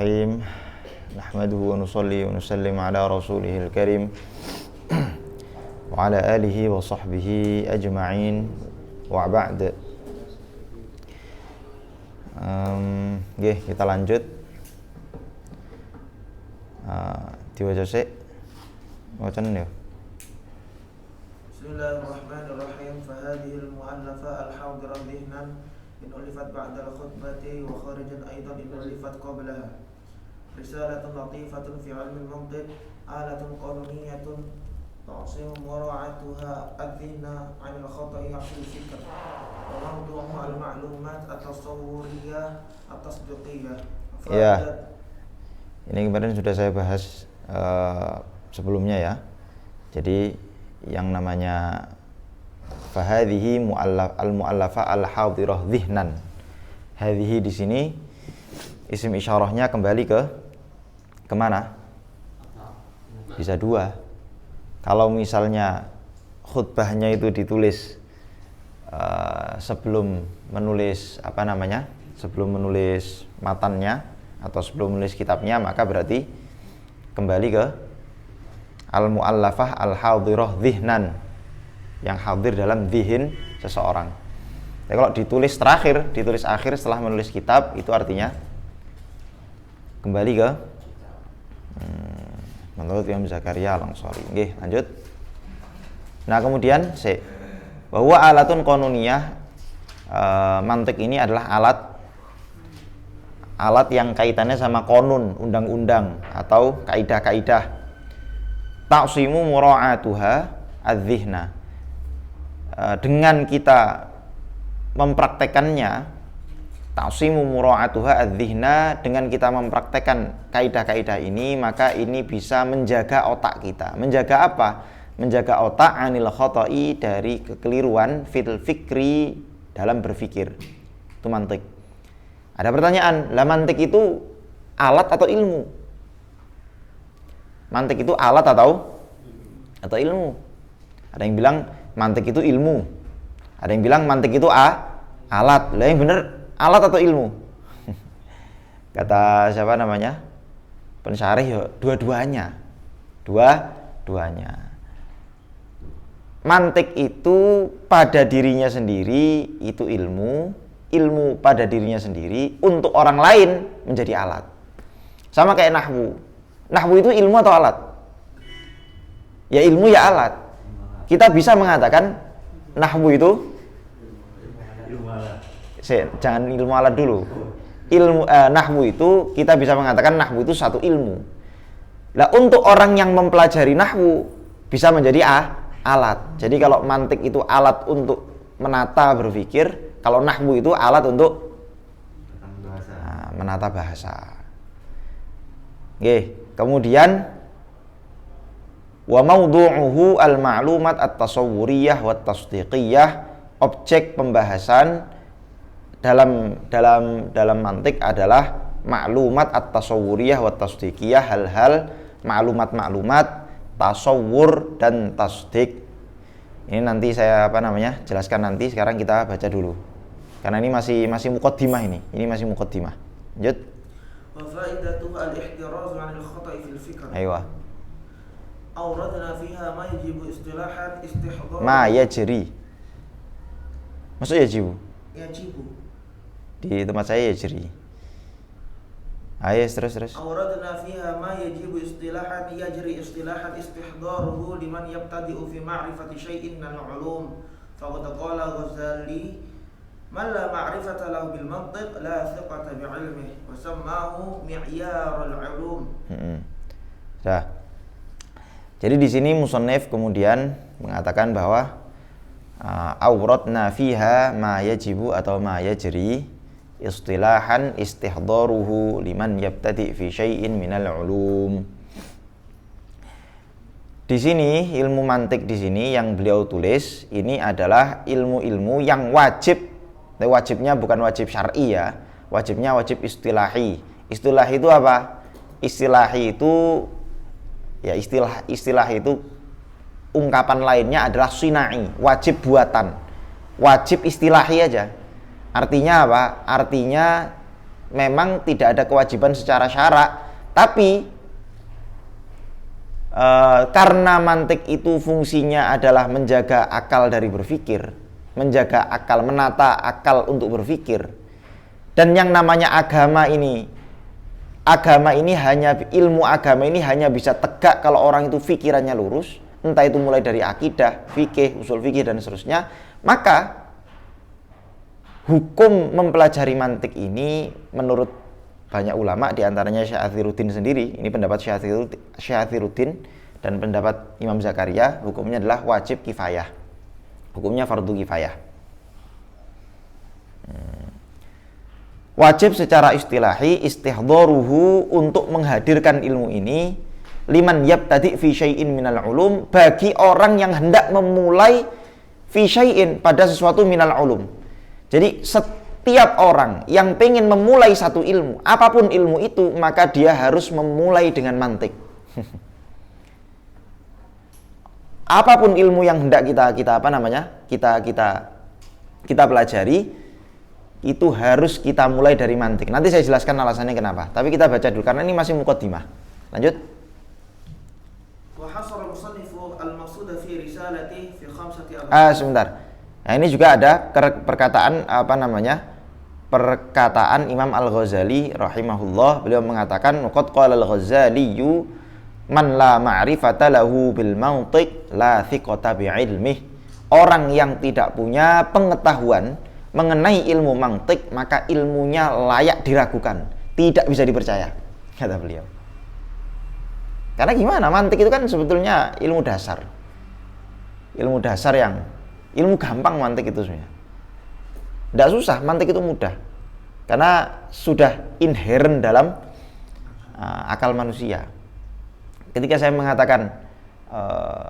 Bismillahirrahmanirrahim. Nahmaduhu wa nusalli wa nusallim ala rasulihil karim wa ala alihi wa sahbihi ajma'in wa ba'd. Nggih, kita lanjut. Diwaca sik. Wacan ya. Bismillahirrahmanirrahim. Fahadhil mu'allafa al-hadira dhihnan in ulifat ba'da al-khutbati wa kharijan aidan in ulifat qablaha. Risalatun latifatun fi 'ilmi al-mantiq, alatun qanuniyatun ta'simu mura'atuha adh-dhihna 'an al-khata'i fil fikr. Wa mawdu'uha al-ma'lumat at-tasawwuriyah at-tasdiqiyah. Ya. Ini kemarin sudah saya bahas sebelumnya ya. Jadi yang namanya fahadhihi al-mu'allafa al-hadirah dhihnan. Hadhihi di sini isim isyarahnya kembali kemana? Bisa dua. Kalau misalnya khutbahnya itu ditulis sebelum menulis sebelum menulis matannya atau sebelum menulis kitabnya, maka berarti kembali ke al-mu'allafah al-hadirah dhihnan, yang hadir dalam dhihin seseorang. Tapi kalau ditulis akhir setelah menulis kitab, itu artinya kembali ke menurut Imam Zakaria Al-Ansari. Nggih, lanjut. Nah, kemudian bahwa alatun qanuniyah, mantik ini adalah alat yang kaitannya sama konun, undang-undang atau kaidah-kaidah. Ta'simu mura'atuha adh-dhihna. Dengan kita mempraktekannya, ta'simu mura'atuha adh-dhihna, dengan kita mempraktekkan kaidah-kaidah ini, maka ini bisa menjaga otak kita. Menjaga apa? Menjaga otak anil khata'i, dari kekeliruan fil fikri, dalam berpikir. Itu mantik. Ada pertanyaan, lah mantik itu alat atau ilmu? Mantik itu alat atau ilmu? Ada yang bilang mantik itu ilmu. Ada yang bilang mantik itu alat. Lah yang benar alat atau ilmu? Kata siapa namanya? Pensyarih ya, dua-duanya. Dua-duanya. Mantik itu pada dirinya sendiri itu ilmu, ilmu pada dirinya sendiri untuk orang lain menjadi alat. Sama kayak nahwu. Nahwu itu ilmu atau alat? Ya ilmu ya alat. Kita bisa mengatakan nahwu itu ilmu alat. Jangan ilmu alat dulu. Nahwu itu kita bisa mengatakan nahwu itu satu ilmu. Lah untuk orang yang mempelajari nahwu bisa menjadi alat. Jadi kalau mantik itu alat untuk menata berpikir, kalau nahwu itu alat untuk menata bahasa. Oke, kemudian wa mawdu'uhu al-ma'lumat at-tasawwuriyah wa at-tasdiqiyah, objek pembahasan dalam mantik adalah maklumat at-tasawwuriyah wa at-tasdiqiyah, hal-hal maklumat, tasawwur dan tasdik. Ini nanti saya jelaskan nanti. Sekarang kita baca dulu. Karena ini masih muqaddimah ini. Ini masih muqaddimah. Lanjut. Wa faidatu al-ihtiraz 'anil khata'i fil fikr. Aywa. Awradna fiha ma yajibu istilahan istihdar. Ma yajri. Maksud yajibu? Yajibu. Di tempat saya yajri. Ayo terus. Awradna fiha ma yajibu istilahan yajri istilahan istihdaruhu liman yabtadi'u fi ma'rifati syai'in min al-'ulum. Faqad qala Ghazali man la ma'rifata lahu bil mantiq la thiqata bi 'ilmihi wa sammahu mi'yar al-'ulum. Dah. Jadi di sini musannif kemudian mengatakan bahwa awradna fiha ma yajibu atau ma yajri istilahan istihdaruhu liman yabtadi fi syai'in minal ulum. Di sini ilmu mantik di sini yang beliau tulis ini adalah ilmu-ilmu yang wajib. Wajibnya bukan wajib syar'i ya. Wajibnya wajib istilahi. Istilahi itu apa? Istilahi itu ya istilah itu ungkapan lainnya adalah sinai, wajib buatan, wajib istilahi aja. Artinya apa? Artinya memang tidak ada kewajiban secara syara, tapi karena mantik itu fungsinya adalah menjaga akal dari berpikir, menjaga akal, menata akal untuk berpikir. Dan yang namanya agama ini hanya, ilmu agama ini hanya bisa tegak kalau orang itu pikirannya lurus, entah itu mulai dari akidah, fikih, usul fikih dan seterusnya. Maka hukum mempelajari mantik ini menurut banyak ulama, diantaranya Syekh Athiruddin sendiri, ini pendapat Syekh Athiruddin dan pendapat Imam Zakaria, hukumnya adalah wajib kifayah, hukumnya fardu kifayah. Wajib secara istilahi istihdharuhu, untuk menghadirkan ilmu ini, liman yabtadi fi syai'in minal ulum, bagi orang yang hendak memulai fi syai'in, pada sesuatu minal ulum. Jadi setiap orang yang pengen memulai satu ilmu, apapun ilmu itu, maka dia harus memulai dengan mantik. Apapun ilmu yang hendak kita pelajari, itu harus kita mulai dari mantik. Nanti saya jelaskan alasannya kenapa. Tapi kita baca dulu karena ini masih muqaddimah. Lanjut. Sebentar. Nah, ini juga ada perkataan perkataan Imam Al-Ghazali rahimahullah. Beliau mengatakan qad qala Al-Ghazali man la ma'rifata lahu bil mantiq la thiqata bi ilmih. Orang yang tidak punya pengetahuan mengenai ilmu mantik, maka ilmunya layak diragukan, tidak bisa dipercaya, kata beliau. Karena gimana, mantik itu kan sebetulnya ilmu dasar yang ilmu gampang. Mantik itu sebenarnya tidak susah, mantik itu mudah karena sudah inherent dalam akal manusia. Ketika saya mengatakan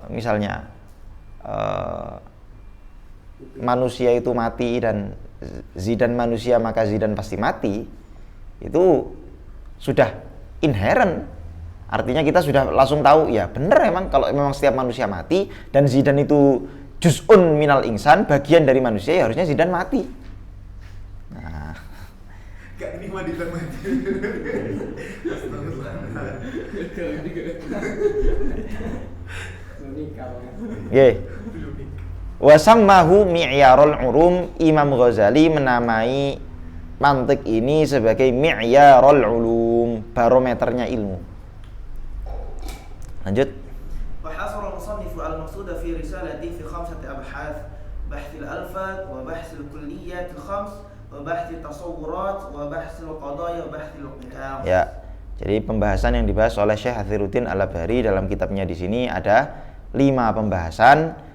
misalnya manusia itu mati dan zidan manusia maka zidan pasti mati, itu sudah inherent. Artinya kita sudah langsung tahu, ya benar emang kalau memang setiap manusia mati dan zidan itu juz'un minal insan, bagian dari manusia, ya harusnya zidan mati. Nah, gak ini mati dan mati. Oke. Wasammahu mi'yarul urum, Imam Ghazali menamai mantik ini sebagai mi'yarul ulum, barometernya ilmu. Lanjut. Wa hasara al-musannif al-maqsud fi risalati fi khamsati abhath, bahth al-alfaz wa bahth al-kulliyat al-khams wa bahth at-tasawwurat wa bahth al-qadaya wa bahth al-qiyam. Ya. Jadi pembahasan yang dibahas oleh Syekh Athiruddin Al-Abhari dalam kitabnya di sini ada 5 pembahasan.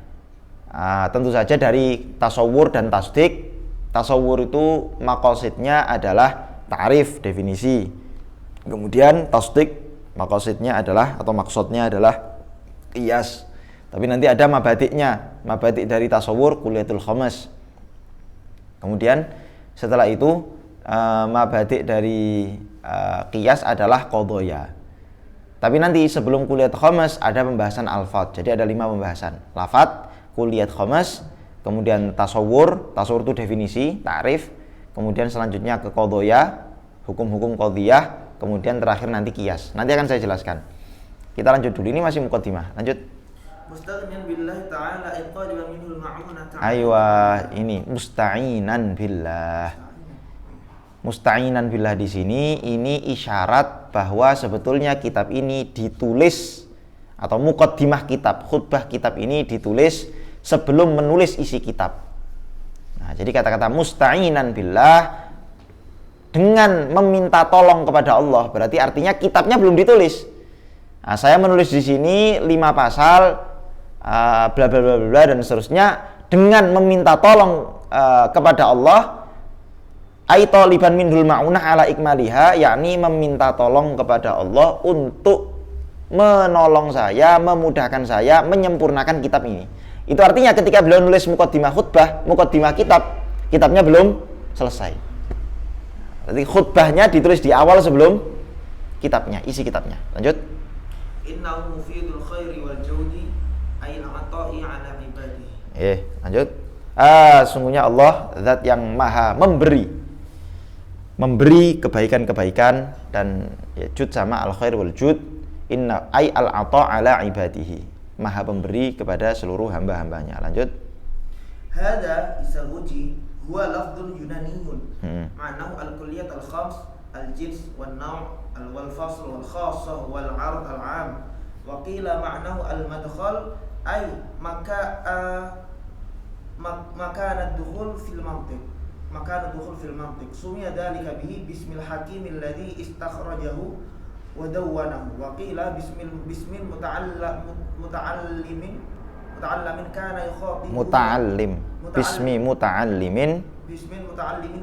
Tentu saja dari tasawur dan tasdik. Tasawur itu maqasidnya adalah ta'rif, definisi. Kemudian tasdik maqasidnya adalah atau maksudnya adalah qiyas. Tapi nanti ada mabadiknya. Mabadik dari tasawur kuliyatul khamas. Kemudian setelah itu mabadik dari qiyas adalah qadaya. Tapi nanti sebelum kuliyatul khamas ada pembahasan alfad. Jadi ada 5 pembahasan. Lafad, kuliat khamas, kemudian tasawur itu definisi, ta'rif, kemudian selanjutnya ke qadaya, hukum-hukum qadiyah, kemudian terakhir nanti qiyas. Nanti akan saya jelaskan. Kita lanjut dulu, ini masih muqaddimah. Lanjut. Mustaghniyan billahi ta'ala in qaliba minhu al-ma'una ta'ala. Aywa, ini musta'inan billah. Musta'inan billah di sini ini isyarat bahwa sebetulnya kitab ini ditulis atau muqaddimah kitab, khutbah kitab ini ditulis sebelum menulis isi kitab. Nah, jadi kata-kata musta'inan billah, dengan meminta tolong kepada Allah, berarti artinya kitabnya belum ditulis. Nah, saya menulis di sini 5 pasal, bla bla bla bla dan seterusnya, dengan meminta tolong kepada Allah. Ai taliban minhul ma'unah ala ikmaliha, yakni meminta tolong kepada Allah untuk menolong saya, memudahkan saya menyempurnakan kitab ini. Itu artinya ketika beliau nulis muqaddimah khutbah, muqaddimah kitabnya belum selesai. Jadi khutbahnya ditulis di awal sebelum kitabnya, isi kitabnya. Lanjut. Innahu mufidul khairi wal jawdi ayil ata'i ala ibadihi. Lanjut. Sungguhnya Allah zat yang maha memberi memberi kebaikan-kebaikan, dan ya, jud sama al khair wal jud, inna ay al ata ala ibadihi, maha pemberi kepada seluruh hamba-hambanya. Lanjut. Hada isaguji huwa lafdun yunaniyun ma'nahu al-kulliyat al-khams al-jins wal-naw' al-fasl wal-khassah wal-'ard al-'am wa qila ma'nahu al-madkhal ay makan ad-dukhul fil mantiq sumiya dhalika bihi bismil hakim alladhi istakhrajahu wa dawwanahu wa qila bismil muta'allimin kana yukhatibu bismi muta'allimin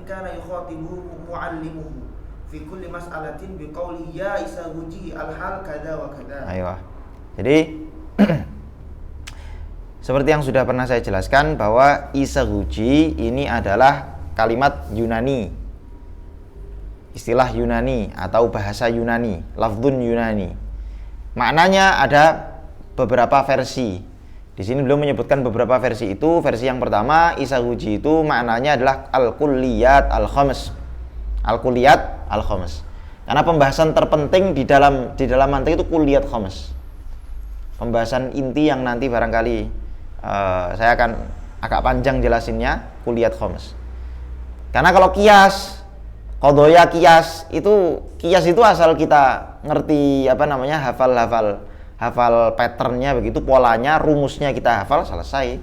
kana yukhatibu muallimuhu fi kulli mas'alatin biqauli ya isaguji al-hal kada wa kada. Ayo. Jadi seperti yang sudah pernah saya jelaskan bahwa isaguji ini adalah kalimat Yunani, istilah Yunani atau bahasa Yunani, lafdun Yunani. Maknanya ada beberapa versi. Di sini beliau menyebutkan beberapa versi itu. Versi yang pertama, isaguji itu maknanya adalah al-kulliyat al-khams. Al-kulliyat al-khams. Karena pembahasan terpenting di dalam mantiq itu kulliyat khams. Pembahasan inti yang nanti barangkali saya akan agak panjang jelasinnya, kulliyat khams. Karena kalau kias, qadhoya kias itu asal kita ngerti hafal patternnya begitu, polanya, rumusnya kita hafal, selesai,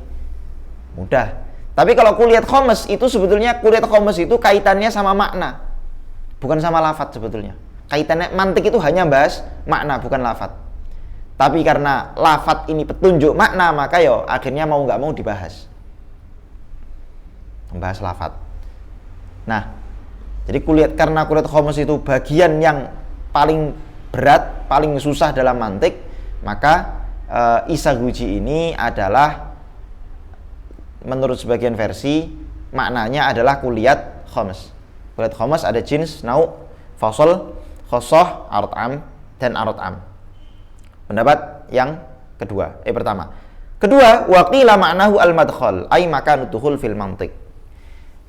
mudah. Tapi kalau kulliyat khomes itu sebetulnya kaitannya sama makna, bukan sama lafadz sebetulnya. Kaitannya mantik itu hanya bahas makna, bukan lafadz. Tapi karena lafadz ini petunjuk makna, maka akhirnya mau nggak mau dibahas, membahas lafadz. Nah, jadi karena kulliyat khomes itu bagian yang paling berat, paling susah dalam mantik, maka isaguji ini adalah menurut sebagian versi maknanya adalah kulliyat khomes. Kulliyat khomes ada jins, nau', fasl, khassah, ard am, dan ard am. Pendapat yang pertama. Kedua, waqila ma'nahu al-madkhal, ay makanu dukhul fil mantiq.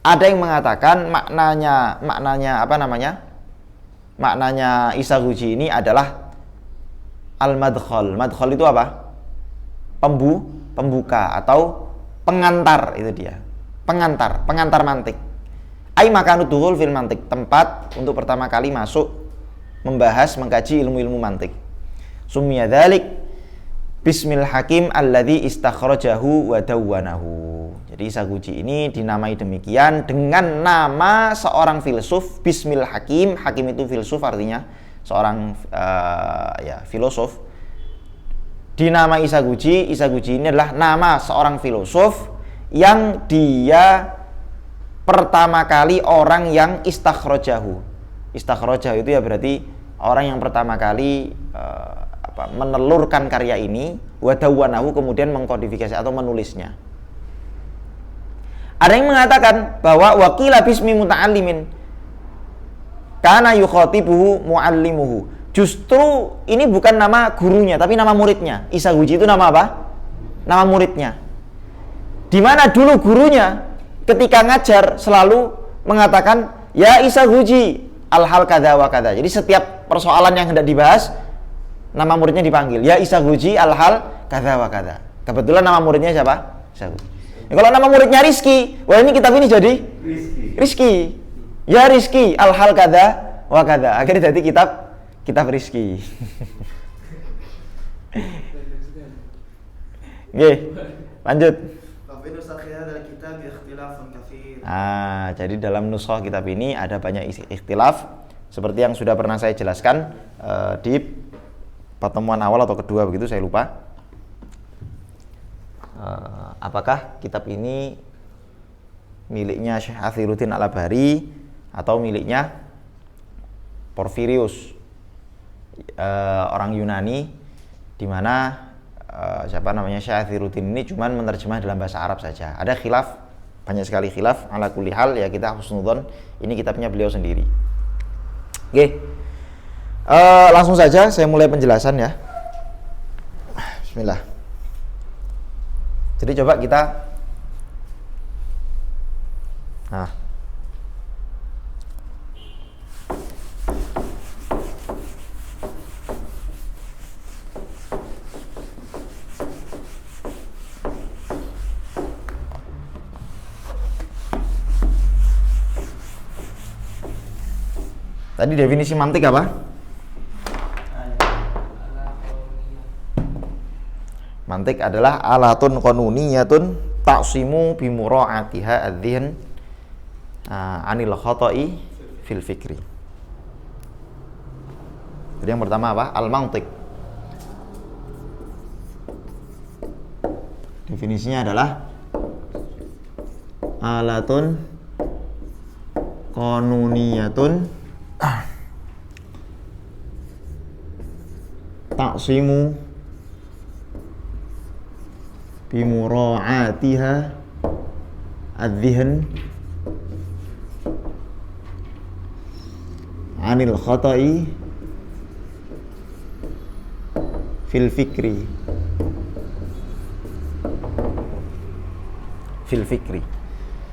Ada yang mengatakan maknanya isaguji ini adalah al-madkhal. Madkhal itu apa? Pembuka atau pengantar, itu dia. Pengantar mantik. Ai makanu dukhul fil mantik, tempat untuk pertama kali masuk membahas, mengkaji ilmu-ilmu mantik. Summiya dzalik bismil hakim alladzi istakhrajahu wa dawwanahu. Jadi isaguji ini dinamai demikian dengan nama seorang filsuf, bismil hakim. Hakim itu filsuf, artinya seorang filosof. Dinamai isaguji ini adalah nama seorang filosof yang dia pertama kali orang yang istakhrajahu. Istakhrajahu itu ya berarti orang yang pertama kali menelurkan karya ini, wa dawwanahu, kemudian mengkodifikasi atau menulisnya. Ada yang mengatakan bahwa waqila bismi muta'allimin kana yukhatibuhu muallimuhu. Justru ini bukan nama gurunya tapi nama muridnya. Isaguji itu nama apa? Nama muridnya. Di mana dulu gurunya ketika ngajar selalu mengatakan ya Isaguji al-hal kadza wa kadza. Jadi setiap persoalan yang hendak dibahas, nama muridnya dipanggil ya Isaguji al-hal kadza wa kadza. Kebetulan nama muridnya siapa? Isaguji. Kalau nama muridnya Rizki, wah ini kitab ini jadi Rizki. Ya Rizki al-hal kadza wa kadza. Akhirnya jadi kitab Rizki. Oke, lanjut. Jadi dalam nuskhah kitab ini ada banyak ikhtilaf seperti yang sudah pernah saya jelaskan di pertemuan awal atau kedua begitu, saya lupa. Apakah kitab ini miliknya Syekh Athiruddin Al-Abhari atau miliknya Porfirius, orang Yunani, di mana Syekh Athiruddin ini cuma menerjemah dalam bahasa Arab saja. Ada khilaf, banyak sekali khilaf. Ala kulli hal ya kita husnudzon, ini kitabnya beliau sendiri. Oke. Langsung saja saya mulai penjelasan ya. Bismillah. Jadi coba kita Tadi definisi mantik apa? Mantik adalah alatun qanuniyatun ta'simu bimura'atiha adh-dhihn anil khata'i fil fikri. Jadi yang pertama apa? Al-mantik. Definisinya adalah alatun qanuniyatun ta'simu bimura'atiha adh-dhihn anil khata'i fil fikri.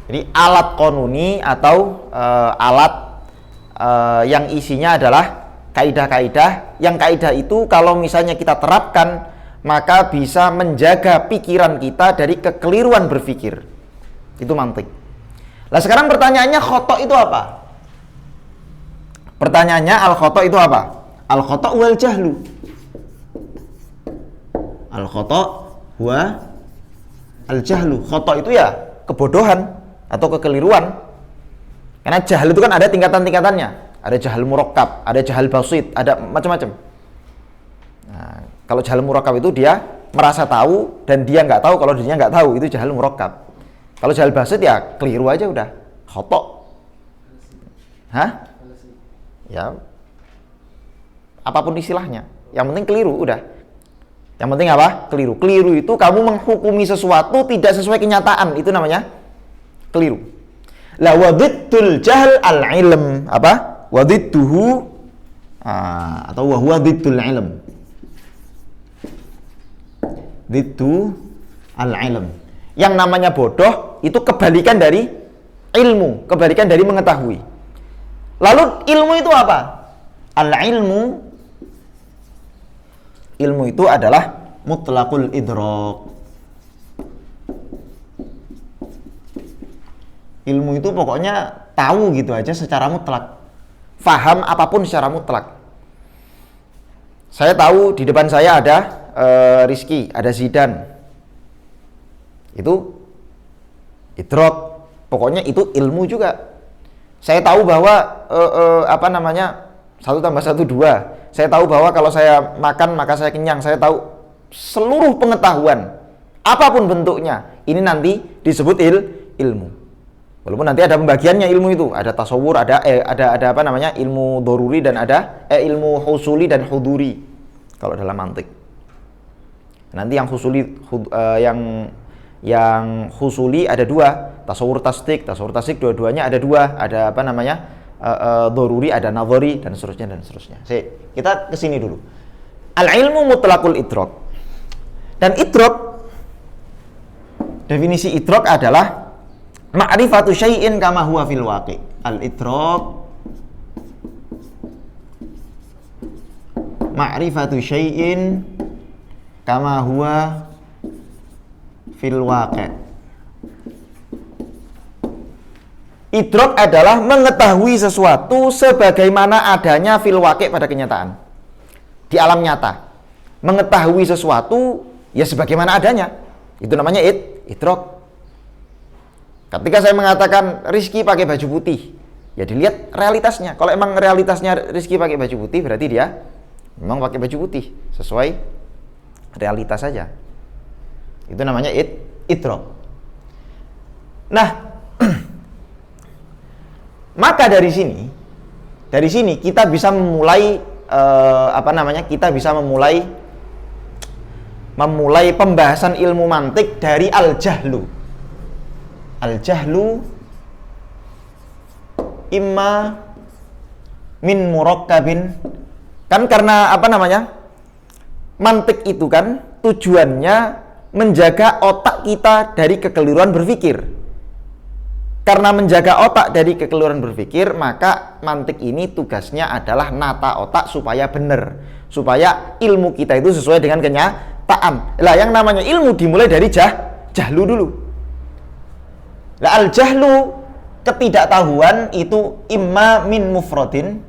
Jadi alat konuni atau alat yang isinya adalah kaidah-kaidah, yang kaidah itu kalau misalnya kita terapkan maka bisa menjaga pikiran kita dari kekeliruan berpikir. Itu mantik. Nah sekarang pertanyaannya khata' itu apa? Pertanyaannya al-khata' itu apa? Al-khata' wal jahlu. Al-khata' huwa al-jahlu. Khata' itu ya kebodohan atau kekeliruan. Karena jahil itu kan ada tingkatan-tingkatannya. Ada jahil murakkab, ada jahil basit, ada macam-macam. Nah, kalau jahil murakkab itu dia merasa tahu dan dia nggak tahu kalau dirinya nggak tahu, itu jahil murakkab. Kalau jahil basit ya keliru aja udah. Khata'. Hah? Ya. Apapun istilahnya, yang penting keliru udah. Yang penting apa? Keliru. Keliru itu kamu menghukumi sesuatu tidak sesuai kenyataan, itu namanya keliru. La wadittul jahl al-ilm. Apa? Wadittuhu atau wa huwa dittul ilm. Dittu al-ilm. Yang namanya bodoh itu kebalikan dari ilmu, kebalikan dari mengetahui. Lalu ilmu itu apa? Al-ilmu, ilmu itu adalah mutlaqul idrak. Ilmu itu pokoknya tahu gitu aja secara mutlak. Faham apapun secara mutlak. Saya tahu di depan saya ada Rizky, ada Zidan. Itu idrak. Pokoknya itu ilmu juga. Saya tahu bahwa 1 tambah 1 2. Saya tahu bahwa kalau saya makan maka saya kenyang. Saya tahu seluruh pengetahuan apapun bentuknya. Ini nanti disebut ilmu. Walaupun nanti ada pembagiannya ilmu itu, ada tasawur, ada ilmu doruri dan ada ilmu husuli dan huduri. Kalau dalam mantik. Nanti yang husuli ada 2, tasawur tasdik dua-duanya ada 2, ada doruri, ada nadhari dan seterusnya. Kita kesini dulu. Al-ilmu mutlaqul idrak. Dan idrak, definisi idrak adalah ma'rifatu syai'in kama huwa fil waqi'. Al-idrak ma'rifatu syai'in kama huwa fil waqi'. Idrak adalah mengetahui sesuatu sebagaimana adanya fil waqi' pada kenyataan. Di alam nyata. Mengetahui sesuatu ya sebagaimana adanya. Itu namanya idrak. Ketika saya mengatakan Rizky pakai baju putih, ya dilihat realitasnya. Kalau emang realitasnya Rizky pakai baju putih, berarti dia memang pakai baju putih sesuai realitas saja. Itu namanya idrak. Nah, maka dari sini kita bisa memulai kita bisa memulai pembahasan ilmu mantik dari al-jahlu. Al-jahlu imma min murakkabin. Kan karena mantik itu kan tujuannya menjaga otak kita dari kekeliruan berpikir. Karena menjaga otak dari kekeliruan berpikir, maka mantik ini tugasnya adalah nata otak supaya benar, supaya ilmu kita itu sesuai dengan kenyataan. Lah yang namanya ilmu dimulai dari jahlu dulu. Lah al-jahlu, ketidaktahuan itu imma min mufradin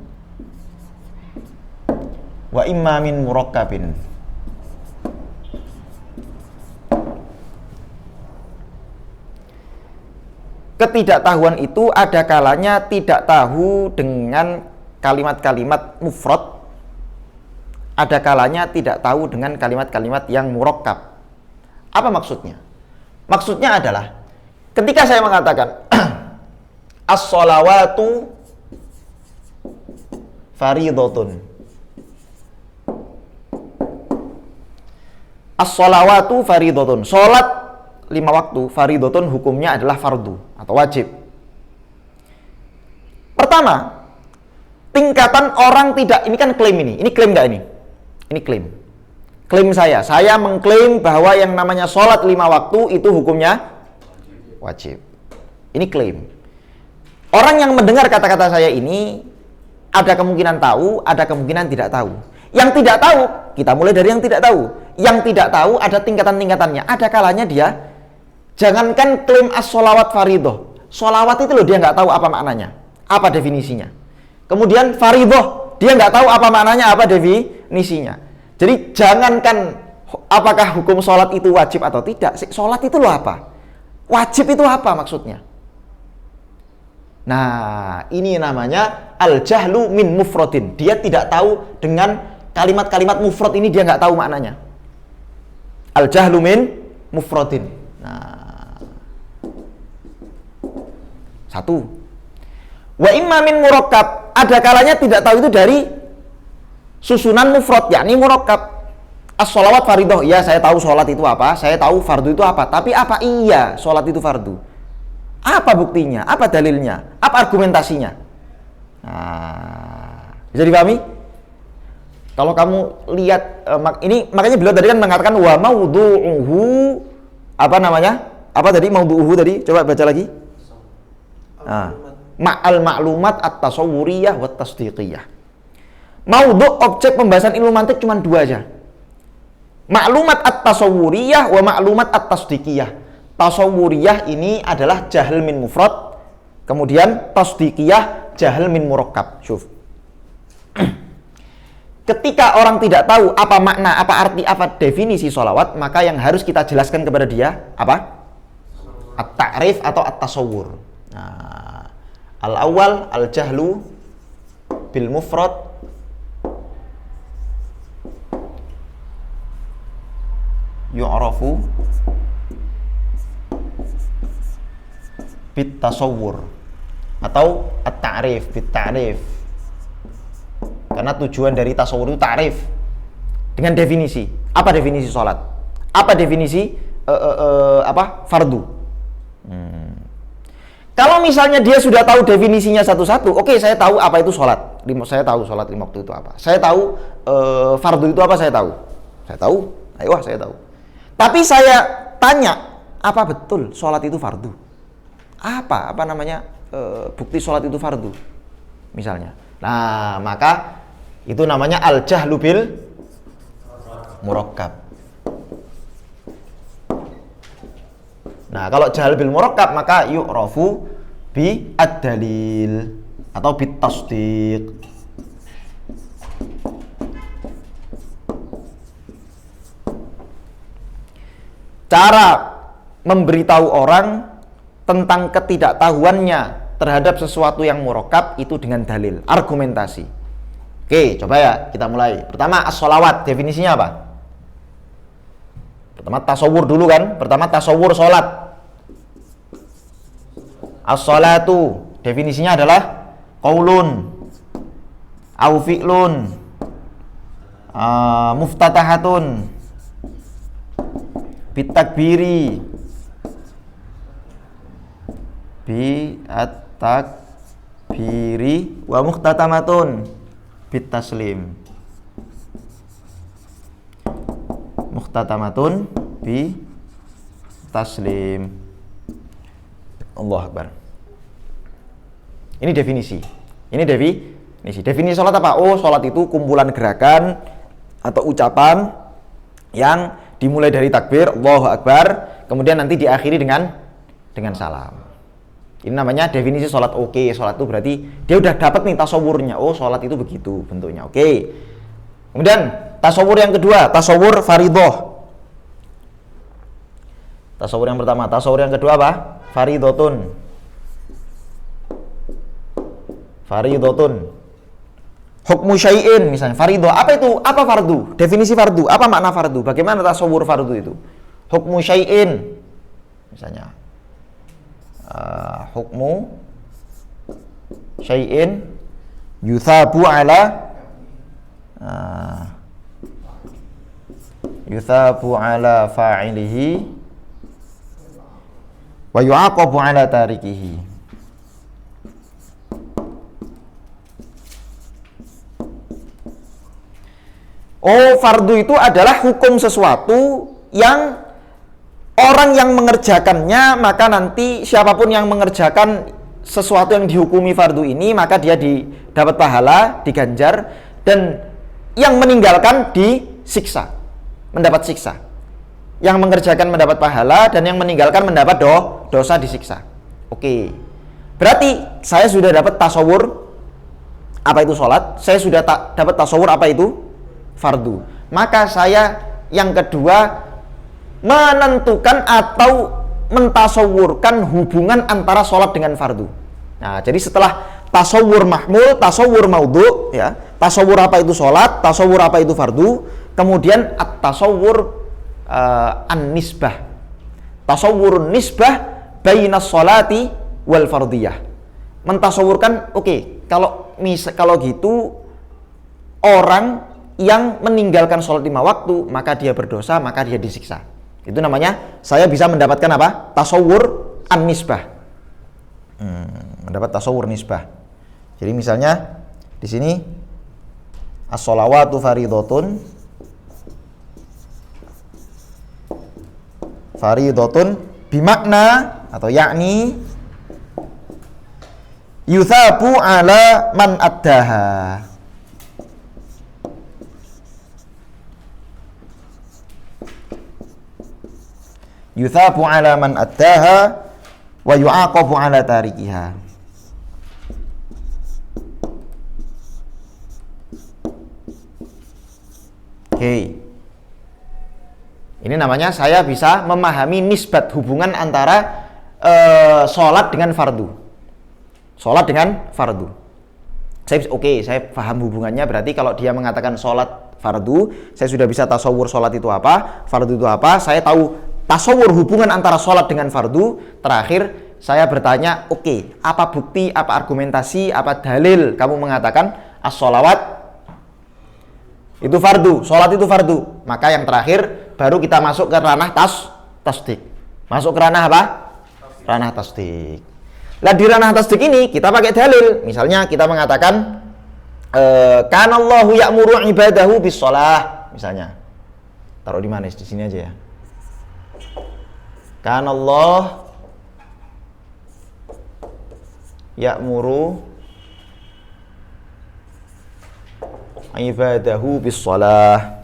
wa imma min murakkabin. Ketidaktahuan itu ada kalanya tidak tahu dengan kalimat-kalimat mufrad, ada kalanya tidak tahu dengan kalimat-kalimat yang murakkab. Apa maksudnya? Maksudnya adalah ketika saya mengatakan as-sholawatu fardhatun. As-sholawatu fardhatun. Salat 5 waktu fardhatun hukumnya adalah fardu atau wajib. Pertama, tingkatan orang tidak, ini kan klaim ini klaim nggak ini? Ini klaim. Klaim saya mengklaim bahwa yang namanya sholat 5 waktu itu hukumnya wajib. Ini klaim. Orang yang mendengar kata-kata saya ini ada kemungkinan tahu, ada kemungkinan tidak tahu. Yang tidak tahu, kita mulai dari yang tidak tahu. Yang tidak tahu ada tingkatan-tingkatannya. Ada kalanya dia, jangankan klaim as-sholawat fardhoh, sholawat itu loh dia nggak tahu apa maknanya, apa definisinya. Kemudian fardhoh, dia nggak tahu apa maknanya, apa definisinya. Jadi jangankan apakah hukum sholat itu wajib atau tidak, sholat itu loh apa? Wajib itu apa maksudnya? Nah, ini namanya al-jahlu min mufradin. Dia tidak tahu dengan kalimat-kalimat mufrad ini, dia nggak tahu maknanya. Al-jahlu min mufradin. Nah, satu. Wa imma min murakkab, ada kalanya tidak tahu itu dari susunan mufrad, yakni murakkab. As-sholawat fardhoh, ya saya tahu sholat itu apa, saya tahu fardu itu apa, tapi apa iya sholat itu fardu? Apa buktinya? Apa dalilnya? Apa argumentasinya? Nah, bisa dipahami? Kalau kamu lihat ini, makanya beliau tadi kan mengatakan wa maudhu'uhu, apa namanya? Apa tadi maudhu'uhu tadi? Coba baca lagi. Ma'al ma'lumat at-tasawwuriyah wa tasdiqiyah. Maudhu' objek pembahasan ilmu mantik cuma 2 aja. Maklumat at-tasawwuriyah wa maklumat at-tasdiqiyah. Tasawwuriyah ini adalah jahl min mufrad, kemudian tasdiqiyah jahl min murakkab. Syuf. Ketika orang tidak tahu apa makna, apa arti, apa definisi sholawat, maka yang harus kita jelaskan kepada dia apa? At-ta'rif atau at-tasawwur. Nah, al-awwal al-jahlu bil mufrad yu'rafu bit tasawwur atau at-ta'rif bit ta'rif, karena tujuan dari tasawwur itu ta'rif dengan definisi. Apa definisi sholat? Apa definisi fardu? Kalau misalnya dia sudah tahu definisinya satu-satu, oke, saya tahu apa itu sholat, saya tahu sholat 5 waktu itu apa, saya tahu fardu itu apa, saya tahu, ayo saya tahu. Tapi saya tanya, apa betul sholat itu fardu? Apa namanya bukti sholat itu fardu? Misalnya. Nah, maka itu namanya al-jahlu bil murakkab. Nah, kalau jahl bil murakkab maka yu'rafu bi ad-dalil atau bit tasdiq. Cara memberitahu orang tentang ketidaktahuannya terhadap sesuatu yang murakkab itu dengan dalil, argumentasi. Oke, coba ya kita mulai. Pertama, as-sholawat, definisinya apa? Pertama tasawur dulu kan? Pertama tasawur sholat. As-sholatu, definisinya adalah qaulun au fi'lun muftatahatun bitakbiri bi at-takbiri wa muhtatamatun bitaslim. Muhtatamatun bi taslim. Allahu Akbar. Ini definisi. Ini definisi. Definisi sholat apa? Oh, sholat itu kumpulan gerakan atau ucapan yang dimulai dari takbir Allahu Akbar, kemudian nanti diakhiri dengan salam. Ini namanya definisi sholat. Oke, sholat itu berarti dia udah dapat nih tasawurnya. Oh, sholat itu begitu bentuknya. Oke. Kemudian tasawur yang kedua, tasawur fardhah. Tasawur yang pertama, tasawur yang kedua apa? Fardhatun. Fardhatun. Hukmu syai'in misalnya, fardhah. Apa itu? Apa fardu? Definisi fardu. Apa makna fardu? Bagaimana tasawur fardu itu? Hukmu syai'in. Misalnya hukmu syai'in yuthabu ala fa'ilihi wa yu'aqabu ala tarikihi. Oh, fardu itu adalah hukum sesuatu yang orang yang mengerjakannya, maka nanti siapapun yang mengerjakan sesuatu yang dihukumi fardu ini, maka dia dapat pahala, diganjar, dan yang meninggalkan disiksa, mendapat siksa. Yang mengerjakan mendapat pahala, dan yang meninggalkan mendapat dosa, disiksa. Oke. Berarti saya sudah dapat tasawur apa itu sholat, saya sudah dapat tasawur apa itu fardu. Maka saya yang kedua menentukan atau mentasawurkan hubungan antara sholat dengan fardu. Nah, jadi setelah tasawur mahmul, tasawur maudhu, ya, tasawur apa itu sholat, tasawur apa itu fardu, kemudian at-tasawur an-nisbah, tasawur nisbah bainas sholati wal fardiyah. Mentasawurkan, oke, kalau gitu orang yang meninggalkan sholat 5 waktu, maka dia berdosa, maka dia disiksa. Itu namanya saya bisa mendapatkan apa? Tasawur an-nisbah. Mendapat tasawur nisbah. Jadi misalnya di sini as-sholawatu fardhatun, fardhatun bimakna atau yakni yuthabu ala man addaha. Yuthabu ala man addaha wa yu'aqabu ala tarikiha. Oke. Ini namanya saya bisa memahami nisbat, hubungan antara sholat dengan fardu. Sholat dengan fardu. Saya paham hubungannya. Berarti kalau dia mengatakan sholat fardu, saya sudah bisa tasawur sholat itu apa, fardu itu apa. Saya tahu tasawur hubungan antara sholat dengan fardu. Terakhir saya bertanya, apa bukti, apa argumentasi, apa dalil kamu mengatakan as-sholawat itu fardu, sholat itu fardu. Maka yang terakhir baru kita masuk ke ranah tasdik. Masuk ke ranah apa? Ranah tasdik. Lah di ranah tasdik ini kita pakai dalil. Misalnya kita mengatakan kanallahu ya'muru ibadahu bis sholah. Misalnya taruh di mana? Di sini aja ya. Kanallah ya'muru ibadahu bis shalah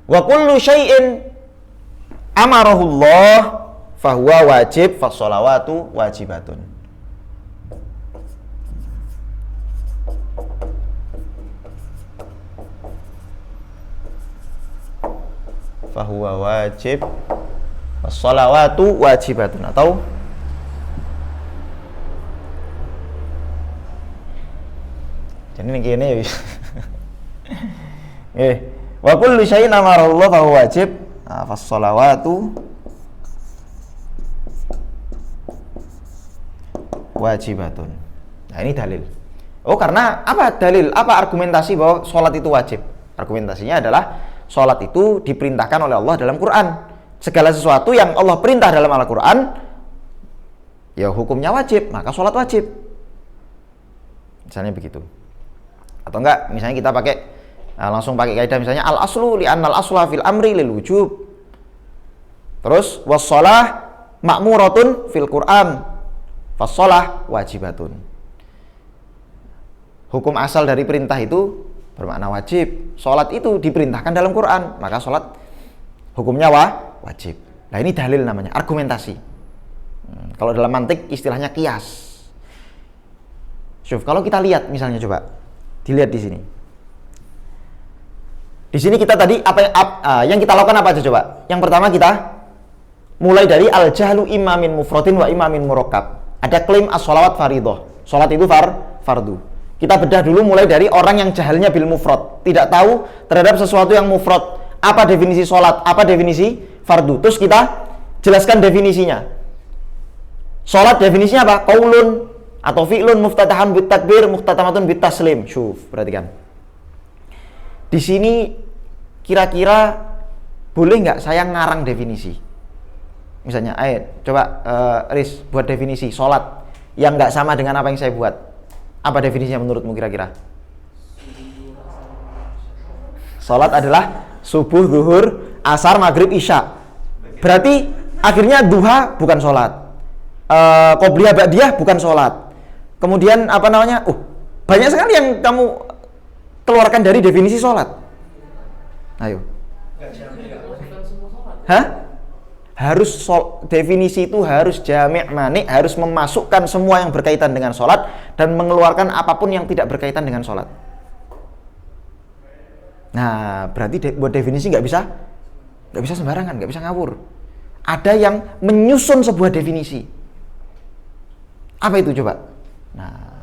wa kullu syai'in amarahu Allah fahuwa wajib fas-shalawatu wajibatun. Fahuwa wajib was-shalawatu wajibatun, atau jadi ini ya. Wa kullu syai'in amarahu Allah fahuwa wajib fas-shalawatu wajibatun. Nah, ini dalil. Oh, karena apa dalil? Apa argumentasi bahwa sholat itu wajib? Argumentasinya adalah sholat itu diperintahkan oleh Allah dalam Quran. Segala sesuatu yang Allah perintah dalam Al-Quran, ya hukumnya wajib, maka sholat wajib. Misalnya begitu. Atau enggak, misalnya kita langsung pakai kaidah misalnya al-aslu li'annal asla fil amri lil wujub. Terus was-shalah ma'muratun fil Quran, fas-shalah wajibatun. Hukum asal dari perintah itu bermakna wajib. Sholat itu diperintahkan dalam Quran, maka sholat hukumnya wajib. Nah, ini dalil namanya, argumentasi. Kalau dalam mantik istilahnya qiyas. Syuf, kalau kita lihat misalnya coba dilihat di sini. Di sini kita tadi yang kita lakukan apa aja coba? Yang pertama kita mulai dari al-jahlu imamin mufradin wa imamin murakkab. Ada klaim as-sholawat fardhoh. Salat itu fardu. Kita bedah dulu mulai dari orang yang jahalnya bil mufrad, tidak tahu terhadap sesuatu yang mufrad. Apa definisi salat? Apa definisi fardu? Terus kita jelaskan definisinya. Salat definisinya apa? Qaulun atau fi'lun muftatahan bit takbir, muftatamatun bit taslim. Syuf, perhatikan. Di sini kira-kira boleh nggak saya ngarang definisi? Misalnya, coba Riz buat definisi sholat yang nggak sama dengan apa yang saya buat. Apa definisinya menurutmu kira-kira? Sholat adalah subuh, zuhur, asar, maghrib, isya. Berarti akhirnya duha bukan sholat, qobliyah, ba'diyah bukan sholat. Kemudian apa namanya? Banyak sekali yang kamu keluarkan dari definisi sholat. Ayo. Hah? Definisi itu harus jami' mani', harus memasukkan semua yang berkaitan dengan sholat dan mengeluarkan apapun yang tidak berkaitan dengan sholat. Nah, berarti buat definisi nggak bisa sembarangan, nggak bisa ngawur. Ada yang menyusun sebuah definisi. Apa itu coba? Nah,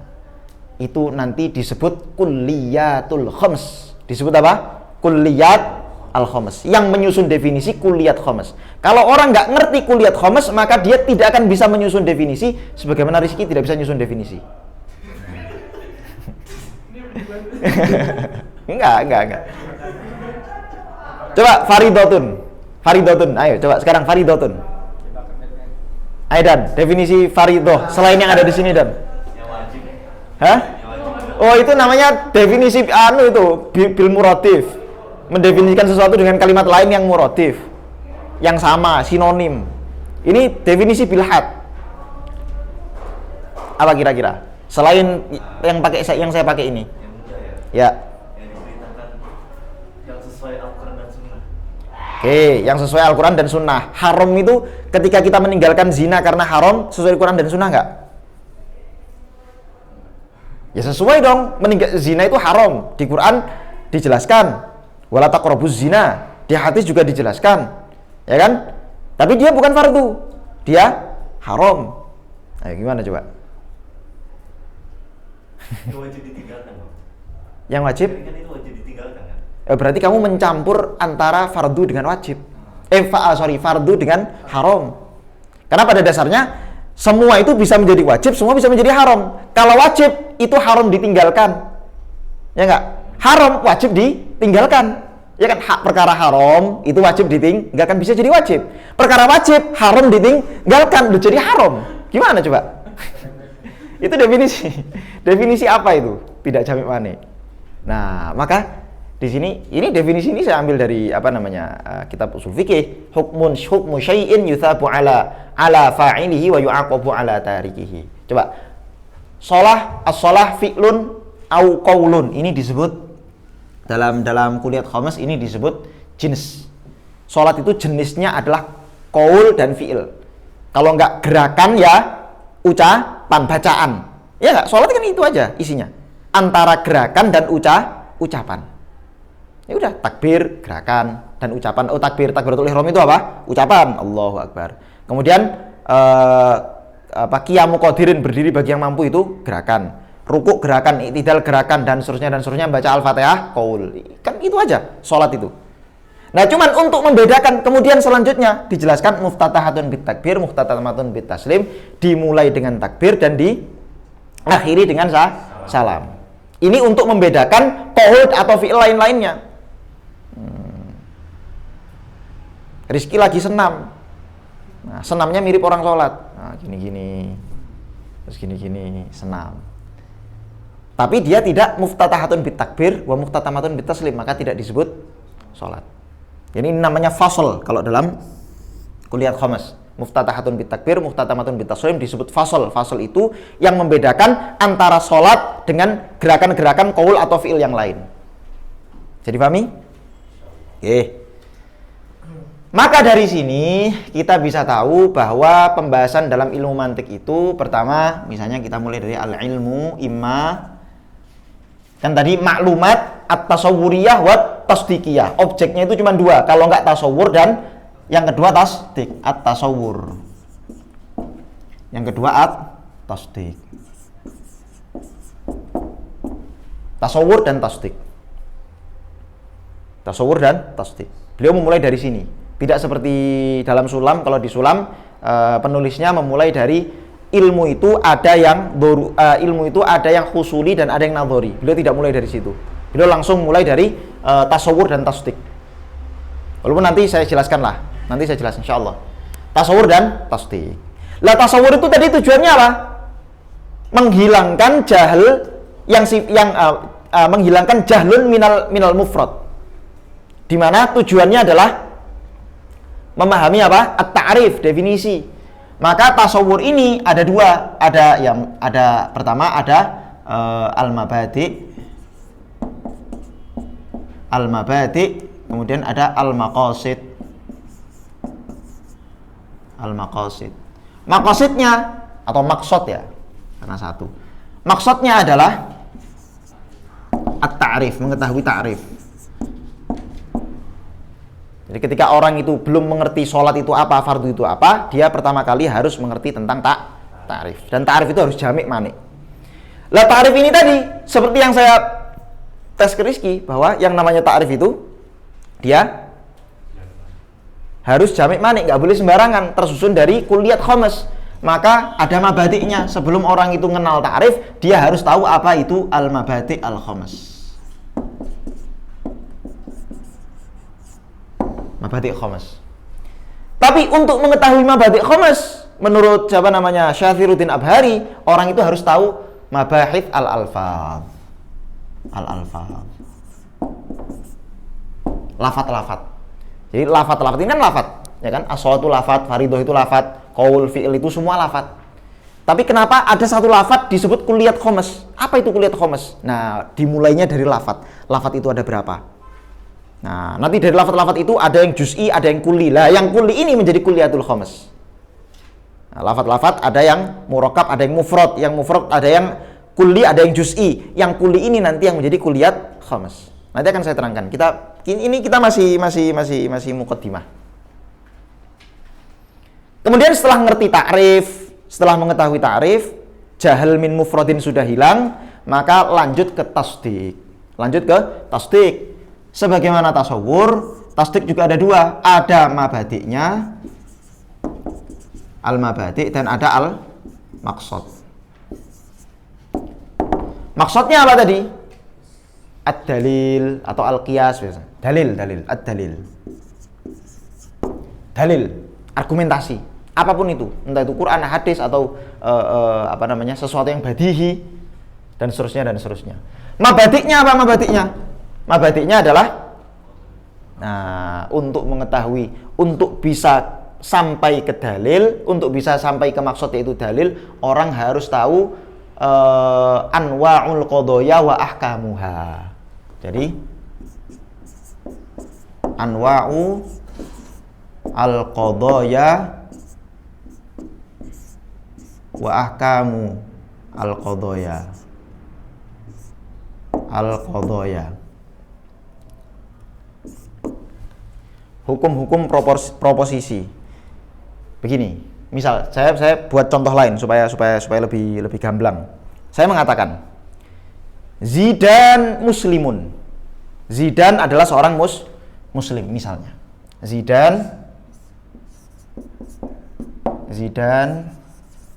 itu nanti disebut kulliyatul khams. Disebut apa? Kulliyat al-khams. Yang menyusun definisi kulliyat khams. Kalau orang nggak ngerti kulliyat khams, maka dia tidak akan bisa menyusun definisi, sebagaimana Rizky tidak bisa menyusun definisi. Enggak. Coba faridotun. Ayo coba sekarang faridotun. Ayo Dan, definisi faridoh selain yang ada di sini Dan. Yang wajib. Hah? Oh, itu namanya definisi itu bil muratif. Mendefinisikan sesuatu dengan kalimat lain yang muratif, yang sama, sinonim. Ini definisi bil had. Apa kira-kira? Selain yang saya pakai ini. Yang mudah ya. Ya. Yang diceritakan yang sesuai Al-Quran dan Sunnah. Oke, yang sesuai Al-Quran dan Sunnah. Haram itu ketika kita meninggalkan zina karena haram, sesuai Al-Quran dan Sunnah nggak? Ya sesuai dong. Zina itu haram. Di Quran dijelaskan. Wala taqrabuz zina. Di hadis juga dijelaskan. Ya kan? Tapi dia bukan fardu. Dia haram. Ayo gimana coba? Itu wajib ditinggalkan, Bang. Yang wajib? Kan itu wajib ditinggalkan kan? Berarti kamu mencampur antara fardu dengan wajib. Fardu dengan haram. Karena pada dasarnya semua itu bisa menjadi wajib, semua bisa menjadi haram. Kalau wajib itu haram ditinggalkan. Ya enggak? Haram wajib ditinggalkan. Ya kan, perkara haram itu wajib ditinggalkan, bisa jadi wajib. Perkara wajib haram ditinggalkan, udah jadi haram. Gimana coba? Itu definisi. Definisi apa itu? Tidak jami' mani'. Nah, maka di sini ini definisi ini saya ambil dari kitab usul fikih, hukmu syai'in yuthabu ala fa'ilihi wa yu'aqabu ala tarikihi. Coba. As-shalah fi'lun au qaulun. Ini disebut dalam kuliah khams ini disebut jenis. Salat itu jenisnya adalah qaul dan fi'il. Kalau enggak gerakan ya ucapan, bacaan. Ya enggak? Salat kan itu aja isinya. Antara gerakan dan ucapan. Ya udah, takbir, gerakan dan ucapan. Takbiratul ihram itu apa? Ucapan, Allahu Akbar. Kemudian qiyamu qadirin, berdiri bagi yang mampu, itu gerakan. Rukuk gerakan, i'tidal gerakan dan seterusnya baca Al-Fatihah qaul. Kan itu aja salat itu. Nah, cuman untuk membedakan kemudian selanjutnya dijelaskan muftatahatun bit takbir, muftatamatun bit taslim, dimulai dengan takbir dan diakhiri dengan salam. Ini untuk membedakan qaul atau fi'il lain-lainnya. Rizky lagi senam. Nah, senamnya mirip orang sholat. Nah, gini-gini. Terus gini-gini, senam. Tapi dia tidak muftatahatun bit takbir wa muftatamatun bit taslim, maka tidak disebut sholat. Jadi ini namanya fasl kalau dalam kuliah khams. Muftatahatun bit takbir, muftatamatun bit taslim disebut fasl. Fasl itu yang membedakan antara sholat dengan gerakan-gerakan qaul atau fi'il yang lain. Jadi pahami? Oke. Maka dari sini kita bisa tahu bahwa pembahasan dalam ilmu mantik itu pertama, misalnya kita mulai dari al-ilmu imma, kan tadi maklumat at-tasawwuriyah wa tasdiqiyah. Objeknya itu cuma dua, kalau nggak tasawur dan yang kedua tasdik, at-tasawwur. Yang kedua at-tasdik. Tasawur dan tasdik. Tasawur dan tasdik. Beliau memulai dari sini. Tidak seperti dalam sulam. Kalau di sulam penulisnya memulai dari ilmu itu ada yang husuli dan ada yang nadhari. Beliau tidak mulai dari situ. Beliau langsung mulai dari tasawur dan tasdik. Walaupun nanti saya jelaskan insyaallah. Tasawur dan tasdik. Lah tasawur itu tadi tujuannya apa? Menghilangkan jahil menghilangkan jahlun minal mufrad. Di mana tujuannya adalah memahami apa? At-ta'rif, definisi. Maka tasawur ini ada dua, pertama ada al-mabadi, kemudian ada al-maqasid. Maqasidnya atau maksud ya, karena satu. Maksudnya adalah at-ta'rif, mengetahui ta'rif. Jadi ketika orang itu belum mengerti sholat itu apa, fardu itu apa, dia pertama kali harus mengerti tentang ta'rif. Dan ta'rif itu harus jamik manik. Lah ta'rif ini tadi, seperti yang saya tes ke Rizky, bahwa yang namanya ta'rif itu, dia harus jamik manik, nggak boleh sembarangan, tersusun dari kulliyat khomes. Maka ada mabadi'nya, sebelum orang itu kenal ta'rif, dia harus tahu apa itu al-mabadi' al-khomes. Mabadi' khomes. Tapi untuk mengetahui mabadi' khomes, menurut Syathiruddin Abhari, orang itu harus tahu mabahith al-alfaz. Lafat-lafat. Jadi lafat-lafat ini kan lafat, ya kan? As-sholatu lafat, fardhu itu lafat, qaul fi'il itu semua lafat. Tapi kenapa ada satu lafat disebut kulliyat khomes? Apa itu kulliyat khomes? Nah, dimulainya dari lafat. Lafat itu ada berapa? Nah, nanti dari lafat-lafat itu ada yang juz'i, ada yang kulli. Lah, yang kulli ini menjadi kulliyatul khomes. Nah, lafat-lafat ada yang murakkab, ada yang mufrad. Yang mufrad ada yang kulli, ada yang juz'i. Yang kulli ini nanti yang menjadi kulliyat khomes. Nanti akan saya terangkan. Kita masih muqaddimah. Kemudian setelah ngerti ta'rif, setelah mengetahui ta'rif, jahal min mufradin sudah hilang, maka lanjut ke tasdik. Sebagaimana tasawur, tasdik juga ada dua, ada mabadi'nya, al-mabadi' dan ada al-maqsad. Maksudnya apa tadi? Ad-dalil atau al-qiyas biasa. Ad-dalil. Dalil, argumentasi, apapun itu, entah itu Quran, hadis atau sesuatu yang badihi dan seterusnya. Mabadi'nya apa mabadi'nya? Mabadi'nya adalah untuk mengetahui, untuk bisa sampai ke dalil, untuk bisa sampai ke maksud yaitu dalil, orang harus tahu anwa'ul qadaya wa ahkamuha. Jadi anwa'u al-qadaya wa ahkamu al-qadaya. Hukum-hukum proposisi. Begini, misal saya buat contoh lain supaya lebih gamblang. Saya mengatakan Zidan muslimun. Zidan adalah seorang muslim misalnya. Zidan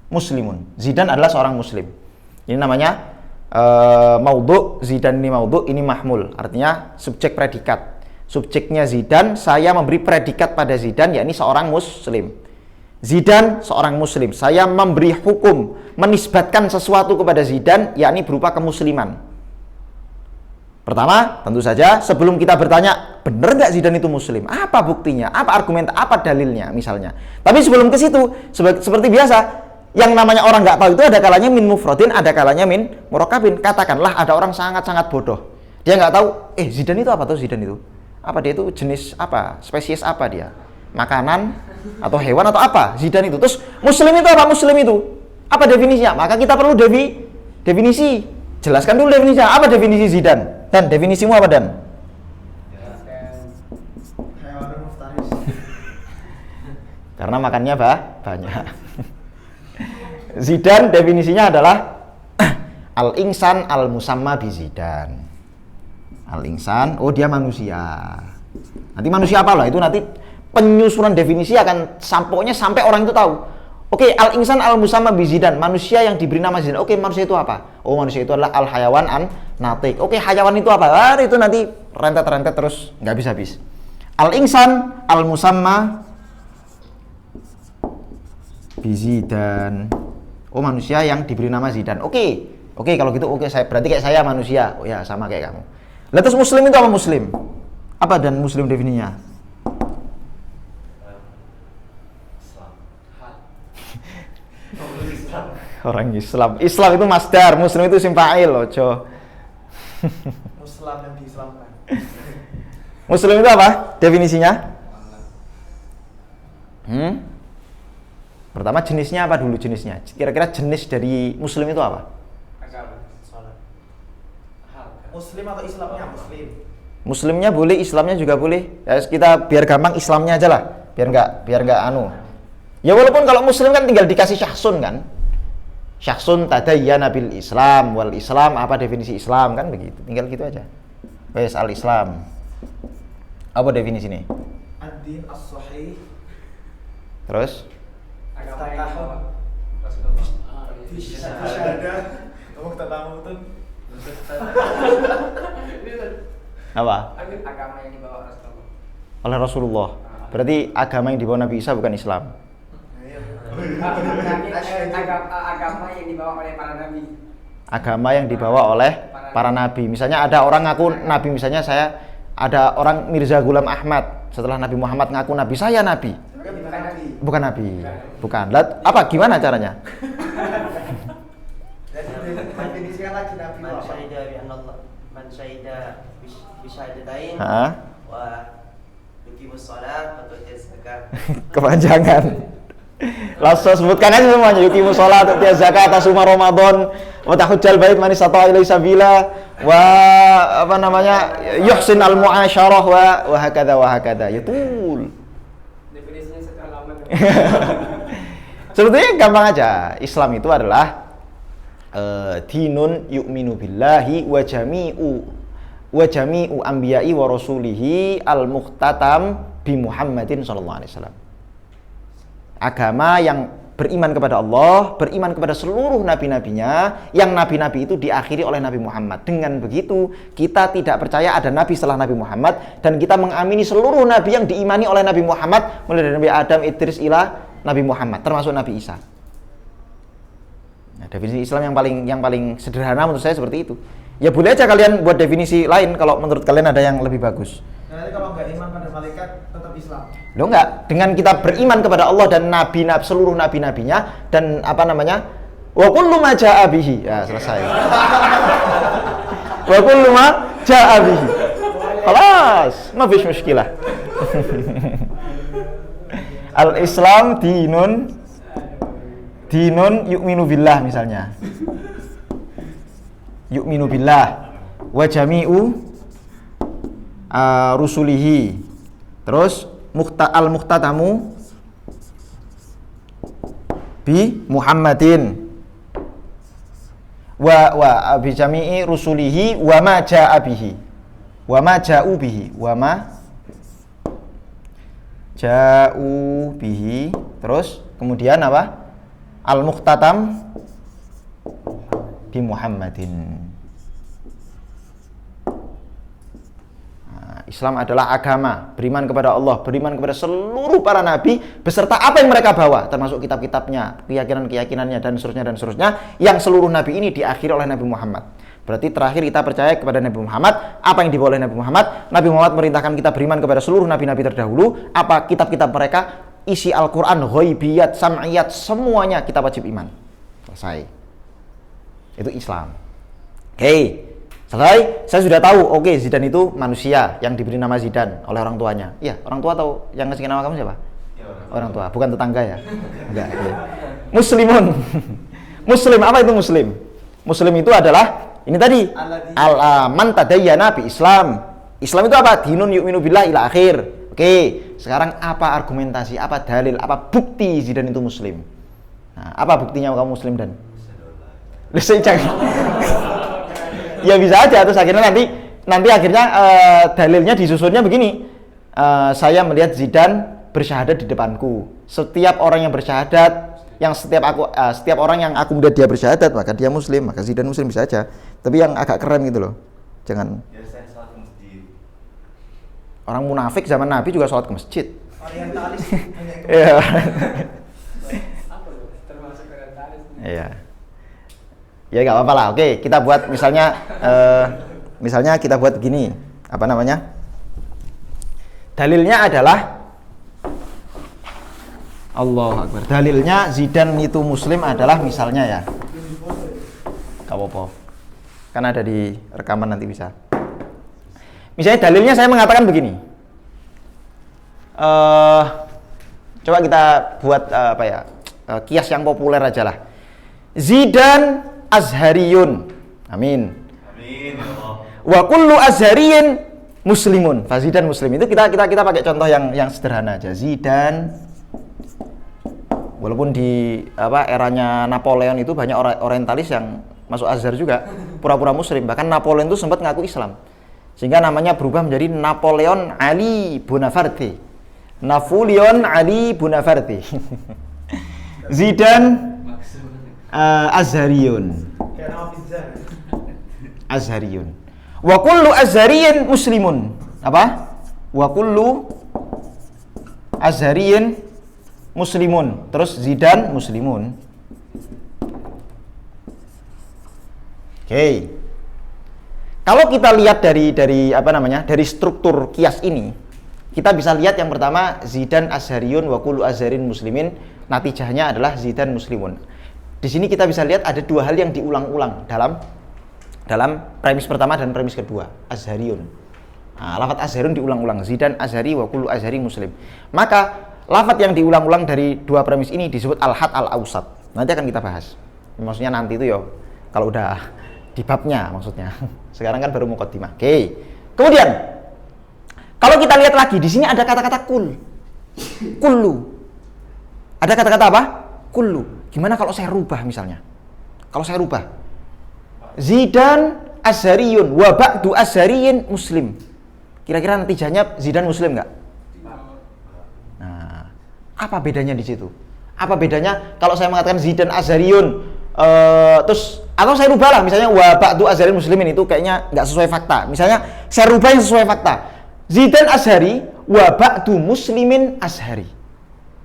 muslimun. Zidan adalah seorang muslim. Ini namanya maudhu. Zidan ini maudhu, ini mahmul. Artinya subjek predikat. Subjeknya Zidan, saya memberi predikat pada Zidan, yakni seorang muslim. Zidan seorang muslim, saya memberi hukum, menisbatkan sesuatu kepada Zidan, yakni berupa kemusliman. Pertama, tentu saja sebelum kita bertanya, benar nggak Zidan itu muslim? Apa buktinya? Apa argumen? Apa dalilnya misalnya? Tapi sebelum ke situ, seperti biasa, yang namanya orang nggak tahu itu ada kalanya min mufradin, ada kalanya min murakkabin. Katakanlah ada orang sangat-sangat bodoh. Dia nggak tahu, Zidan itu apa tuh Zidan itu? Apa dia itu jenis apa? Spesies apa dia? makanan atau hewan atau apa? Zidan itu. Terus muslim itu apa? Muslim itu apa definisinya? Maka kita perlu definisi. Jelaskan dulu definisinya. Apa definisi zidan? Dan definisimu apa, Dan? Hayawanun muftaris. Karena makannya banyak. Zidan definisinya adalah al-insan al-musamma bizidan. Al-insan, oh dia manusia. Nanti manusia apa lah? Itu nanti penyusunan definisi akan sampai orang itu tahu. Oke, al-insan al-musamma bizidan, manusia yang diberi nama zidan. Oke, manusia itu apa? Oh, manusia itu adalah al-hayawan an-natik. Oke, hayawan itu apa? Itu nanti rentet-rentet terus nggak habis-habis. Al-insan al-musamma bizidan. Oh, manusia yang diberi nama zidan. Oke, kalau gitu saya berarti kayak saya manusia. Oh ya, sama kayak kamu. Lah terus muslim itu apa muslim? Apa dan muslim definisinya? Islam. Orang Islam. Islam itu masdar, muslim itu isim fa'il, ojo. Muslim yang diislamkan. Muslim itu apa? Definisinya? Pertama jenisnya apa dulu jenisnya? Kira-kira jenis dari muslim itu apa? Agama, salat. Muslim atau Islamnya? Muslim. Muslimnya boleh, Islamnya juga boleh. Ya, kita biar gampang Islamnya aja lah. Biar nggak anu. Ya walaupun kalau muslim kan tinggal dikasih syahsun kan. Syahsun tadayyana bil Islam wal Islam, apa definisi Islam kan begitu. Tinggal gitu aja. Wes al-Islam. Apa definisi ini? Ad-din as-sahih. Terus? Agama yang dibawa Rasulullah. Syahadah. Kamu ketatangutun. Apa? Agama yang dibawa Rasulullah. Oleh Rasulullah. Berarti agama yang dibawa Nabi Isa bukan Islam. Agama yang dibawa oleh para nabi. Agama yang dibawa oleh para nabi. Misalnya ada orang ngaku nabi, misalnya ada orang Mirza Ghulam Ahmad, setelah Nabi Muhammad ngaku nabi, saya nabi. Bukan nabi. Bukan. Apa gimana caranya? Definisikan lagi nabi. Man syahida bi anna Allah man syahida bi syahadatain Heeh. wa yuqimus shalah wa tu'tiz zakah. Kepanjangan. Langsung sebutkan aja semuanya. Yuqimus shalah, tu'tiz zakah, tasuma Ramadan, wa tahujjal bait man istata'a ilaihi sabila, wa apa namanya? Yuhsin al muasyarah wa hakadha ya tul. Definisinya setelah lama. Sebetulnya gampang aja. Islam itu adalah dinun yu'minu billahi wa jami'u anbiya'i wa rasulihi al-mukhtatam bi Muhammadin sallallahu alaihi wasallam. Agama yang beriman kepada Allah, beriman kepada seluruh nabi-nabinya, yang nabi-nabi itu diakhiri oleh Nabi Muhammad. Dengan begitu, kita tidak percaya ada nabi setelah Nabi Muhammad, dan kita mengamini seluruh nabi yang diimani oleh Nabi Muhammad, mulai dari Nabi Adam, Idris, ila Nabi Muhammad, termasuk Nabi Isa. Nah, definisi Islam yang paling sederhana menurut saya seperti itu. Ya boleh aja kalian buat definisi lain kalau menurut kalian ada yang lebih bagus. Nanti kalau nggak iman pada malaikat tetap Islam. Loh enggak, dengan kita beriman kepada Allah dan seluruh nabi-nabinya dan apa namanya? Wa kullu ma jaa'a bihi. Ya, selesai. Wa kullu ma jaa'a bihi. Khalas, ma fish mushkilah. Al-Islam dinun yu'minu billah misalnya. Yu'minu billah wa jami'u rusulihi. Terus al-muhtatamu bi Muhammadin wa bi jami'i rusulihi wa ma jaa'a bihi wa ma jaa'u bihi wa ma ja'u bihi. Terus kemudian apa? Al-mukhtatam bi Muhammadin. Islam adalah agama, beriman kepada Allah, beriman kepada seluruh para nabi beserta apa yang mereka bawa, termasuk kitab-kitabnya, keyakinan-keyakinannya dan seterusnya yang seluruh nabi ini diakhiri oleh Nabi Muhammad. Berarti terakhir kita percaya kepada Nabi Muhammad, apa yang dibawa oleh Nabi Muhammad. Nabi Muhammad merintahkan kita beriman kepada seluruh nabi-nabi terdahulu, apa kitab-kitab mereka, isi Al-Qur'an, ghaibiyat, sam'iyat, semuanya kita wajib iman. Selesai. Itu Islam. Oke. Selesai, saya sudah tahu, oke, Zidane itu manusia yang diberi nama Zidane oleh orang tuanya. Iya, orang tua tahu yang ngasih nama kamu siapa? Ya, Orang tua, bukan tetangga ya? Enggak. Iya. Muslimun. Muslim, apa itu muslim? Muslim itu adalah ini tadi man tadayyana bi Islam. Islam itu apa? Dinun yu'minu billah ila akhir. Oke, sekarang apa argumentasi, apa dalil, apa bukti Zidane itu muslim? Nah, apa buktinya kamu muslim dan? Ya bisa aja, terus akhirnya nanti akhirnya dalilnya disusunnya begini. Saya melihat Zidane bersyahadat di depanku. Setiap orang yang bersyahadat, setiap orang yang aku melihat dia bersyahadat, maka dia muslim, maka Zidane muslim, bisa aja. Tapi yang agak keren gitu loh. Jangan. Ya, saya sholat ke masjid. Orang munafik zaman Nabi juga sholat ke masjid. Orientalis. Iya. Iya. Ya nggak apa-apa lah. Oke, kita buat misalnya kita buat gini, apa namanya? Dalilnya adalah Allahu Akbar. Dalilnya Zidane itu muslim adalah misalnya ya. Gak apa-apa. Kan ada di rekaman nanti bisa. Misalnya dalilnya saya mengatakan begini. Coba kita buat kias yang populer aja lah. Zidane Azhariyun. Amin. Amin ya Allah. Wa kullu azhariyin muslimun. Zidane muslim. Itu kita pakai contoh yang sederhana aja. Zidane, walaupun di eranya Napoleon itu banyak orientalis yang masuk Azhar juga, pura-pura muslim. Bahkan Napoleon itu sempat ngaku Islam. Sehingga namanya berubah menjadi Napoleon Ali Bonaparte. Napoleon Ali Bonaparte. Zidane Azhariyun. Kayak nama pizza. Azhariyun. Wa kullu azhariyin muslimun. Apa? Wa kullu azhariyin muslimun. Terus Zidane muslimun. Oke. Kalau kita lihat dari struktur kias ini, kita bisa lihat yang pertama Zidane Azhariyun wa kullu azharin muslimin, natijahnya adalah Zidane muslimun. Di sini kita bisa lihat ada dua hal yang diulang-ulang dalam premis pertama dan premis kedua, Azhariyun. Nah, lafadz Azhariyun diulang-ulang, Zidane Azhari wa kullu azhari muslim. Maka lafadz yang diulang-ulang dari dua premis ini disebut al-had al-awsat. Nanti akan kita bahas. Maksudnya nanti itu ya kalau udah di babnya maksudnya. Sekarang kan baru muqaddimah. Oke. Kemudian kalau kita lihat lagi di sini ada kata-kata kullu. Ada kata-kata apa? Kullu. Gimana kalau saya rubah misalnya? Kalau saya rubah Zidane Azhariyun wa ba'du azhariyin muslim. Kira-kira natijahnya Zidane muslim nggak? Nah, apa bedanya di situ? Apa bedanya kalau saya mengatakan Zidane Azhariyun atau saya rubah lah misalnya wa ba'du azhariyin muslimin, itu kayaknya nggak sesuai fakta. Misalnya saya rubah yang sesuai fakta. Zidane Azhari wa ba'du muslimin azhari.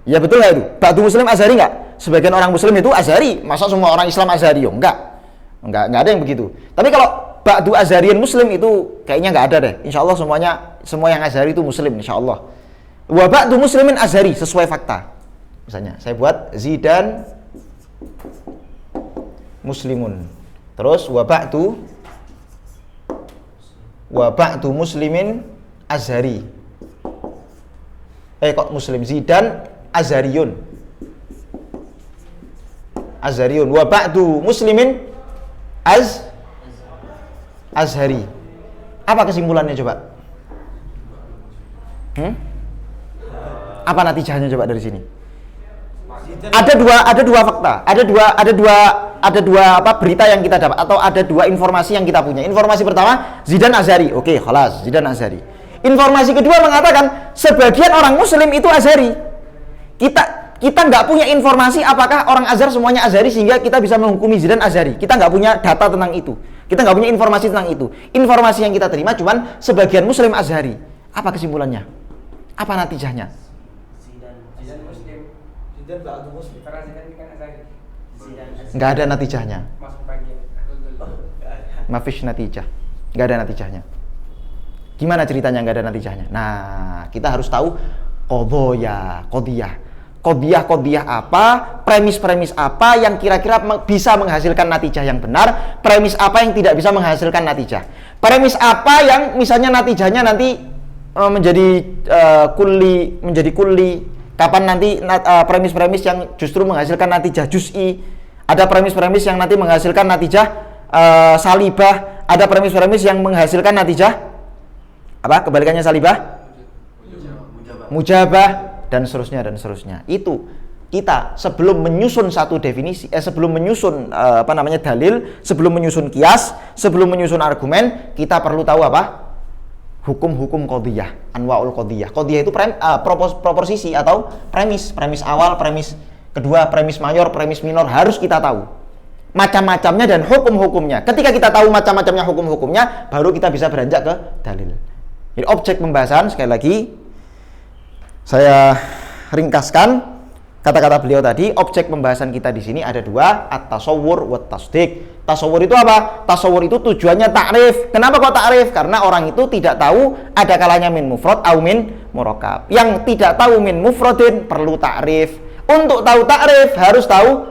Ya betul nggak itu? Ba'du muslim azhari nggak? Sebagian orang muslim itu azhari, masa semua orang Islam azhari? Enggak ada yang begitu. Tapi kalau ba'du azhariyin muslim itu kayaknya nggak ada deh. Insya Allah semua yang azhari itu muslim, insya Allah. Wa ba'du muslimin azhari, sesuai fakta. Misalnya saya buat Zidane muslimun, terus wa ba'du muslimin azhari. Kok muslim? Zidane Azhariyun wa ba'du muslimin azhari. Apa kesimpulannya coba? Apa natijahnya coba dari sini? Ada dua fakta, ada dua berita yang kita dapat, atau ada dua informasi yang kita punya. Informasi pertama Zidane Azhari. Oke, khalas, Zidane Azhari. Informasi kedua mengatakan sebagian orang muslim itu azhari. Kita nggak punya informasi apakah orang Azhar semuanya azhari sehingga kita bisa menghukumi Zidane azhari. Kita nggak punya data tentang itu. Kita nggak punya informasi tentang itu. Informasi yang kita terima cuman sebagian muslim azhari. Apa kesimpulannya? Apa natijahnya? Zidane muslim. Zidane ba'du muslim. Karena Zidane kan azhari. Zidane azhari. Nggak ada natijahnya. Masuk bagian. Mafish natijah. Nggak ada natijahnya. Gimana ceritanya nggak ada natijahnya? Nah, kita harus tahu qodiyah. Qadiyah-qadiyah apa, premis-premis apa yang kira-kira bisa menghasilkan natijah yang benar, premis apa yang tidak bisa menghasilkan natijah. Premis apa yang misalnya natijahnya nanti menjadi kulli, kapan nanti premis-premis yang justru menghasilkan natijah juz'i, ada premis-premis yang nanti menghasilkan natijah salibah, ada premis-premis yang menghasilkan natijah apa? Kebalikannya salibah? Mujabah. Dan seterusnya. Itu kita sebelum menyusun satu definisi, sebelum menyusun dalil, sebelum menyusun kias, sebelum menyusun argumen, kita perlu tahu apa? Hukum-hukum qadiyah, anwaul qadiyah. Qadiyah itu proposisi atau premis awal, premis kedua, premis mayor, premis minor, harus kita tahu macam-macamnya dan hukum-hukumnya. Ketika kita tahu macam-macamnya hukum-hukumnya, baru kita bisa beranjak ke dalil. Jadi objek pembahasan, sekali lagi saya ringkaskan kata-kata beliau tadi. Objek pembahasan kita di sini ada dua, at-tasawwur wa tasdiq. Tasawwur itu apa? Tasawwur itu tujuannya takrif. Kenapa kok takrif? Karena orang itu tidak tahu ada kalanya min mufrad atau min murakkab. Yang tidak tahu min mufradin perlu takrif. Untuk tahu takrif harus tahu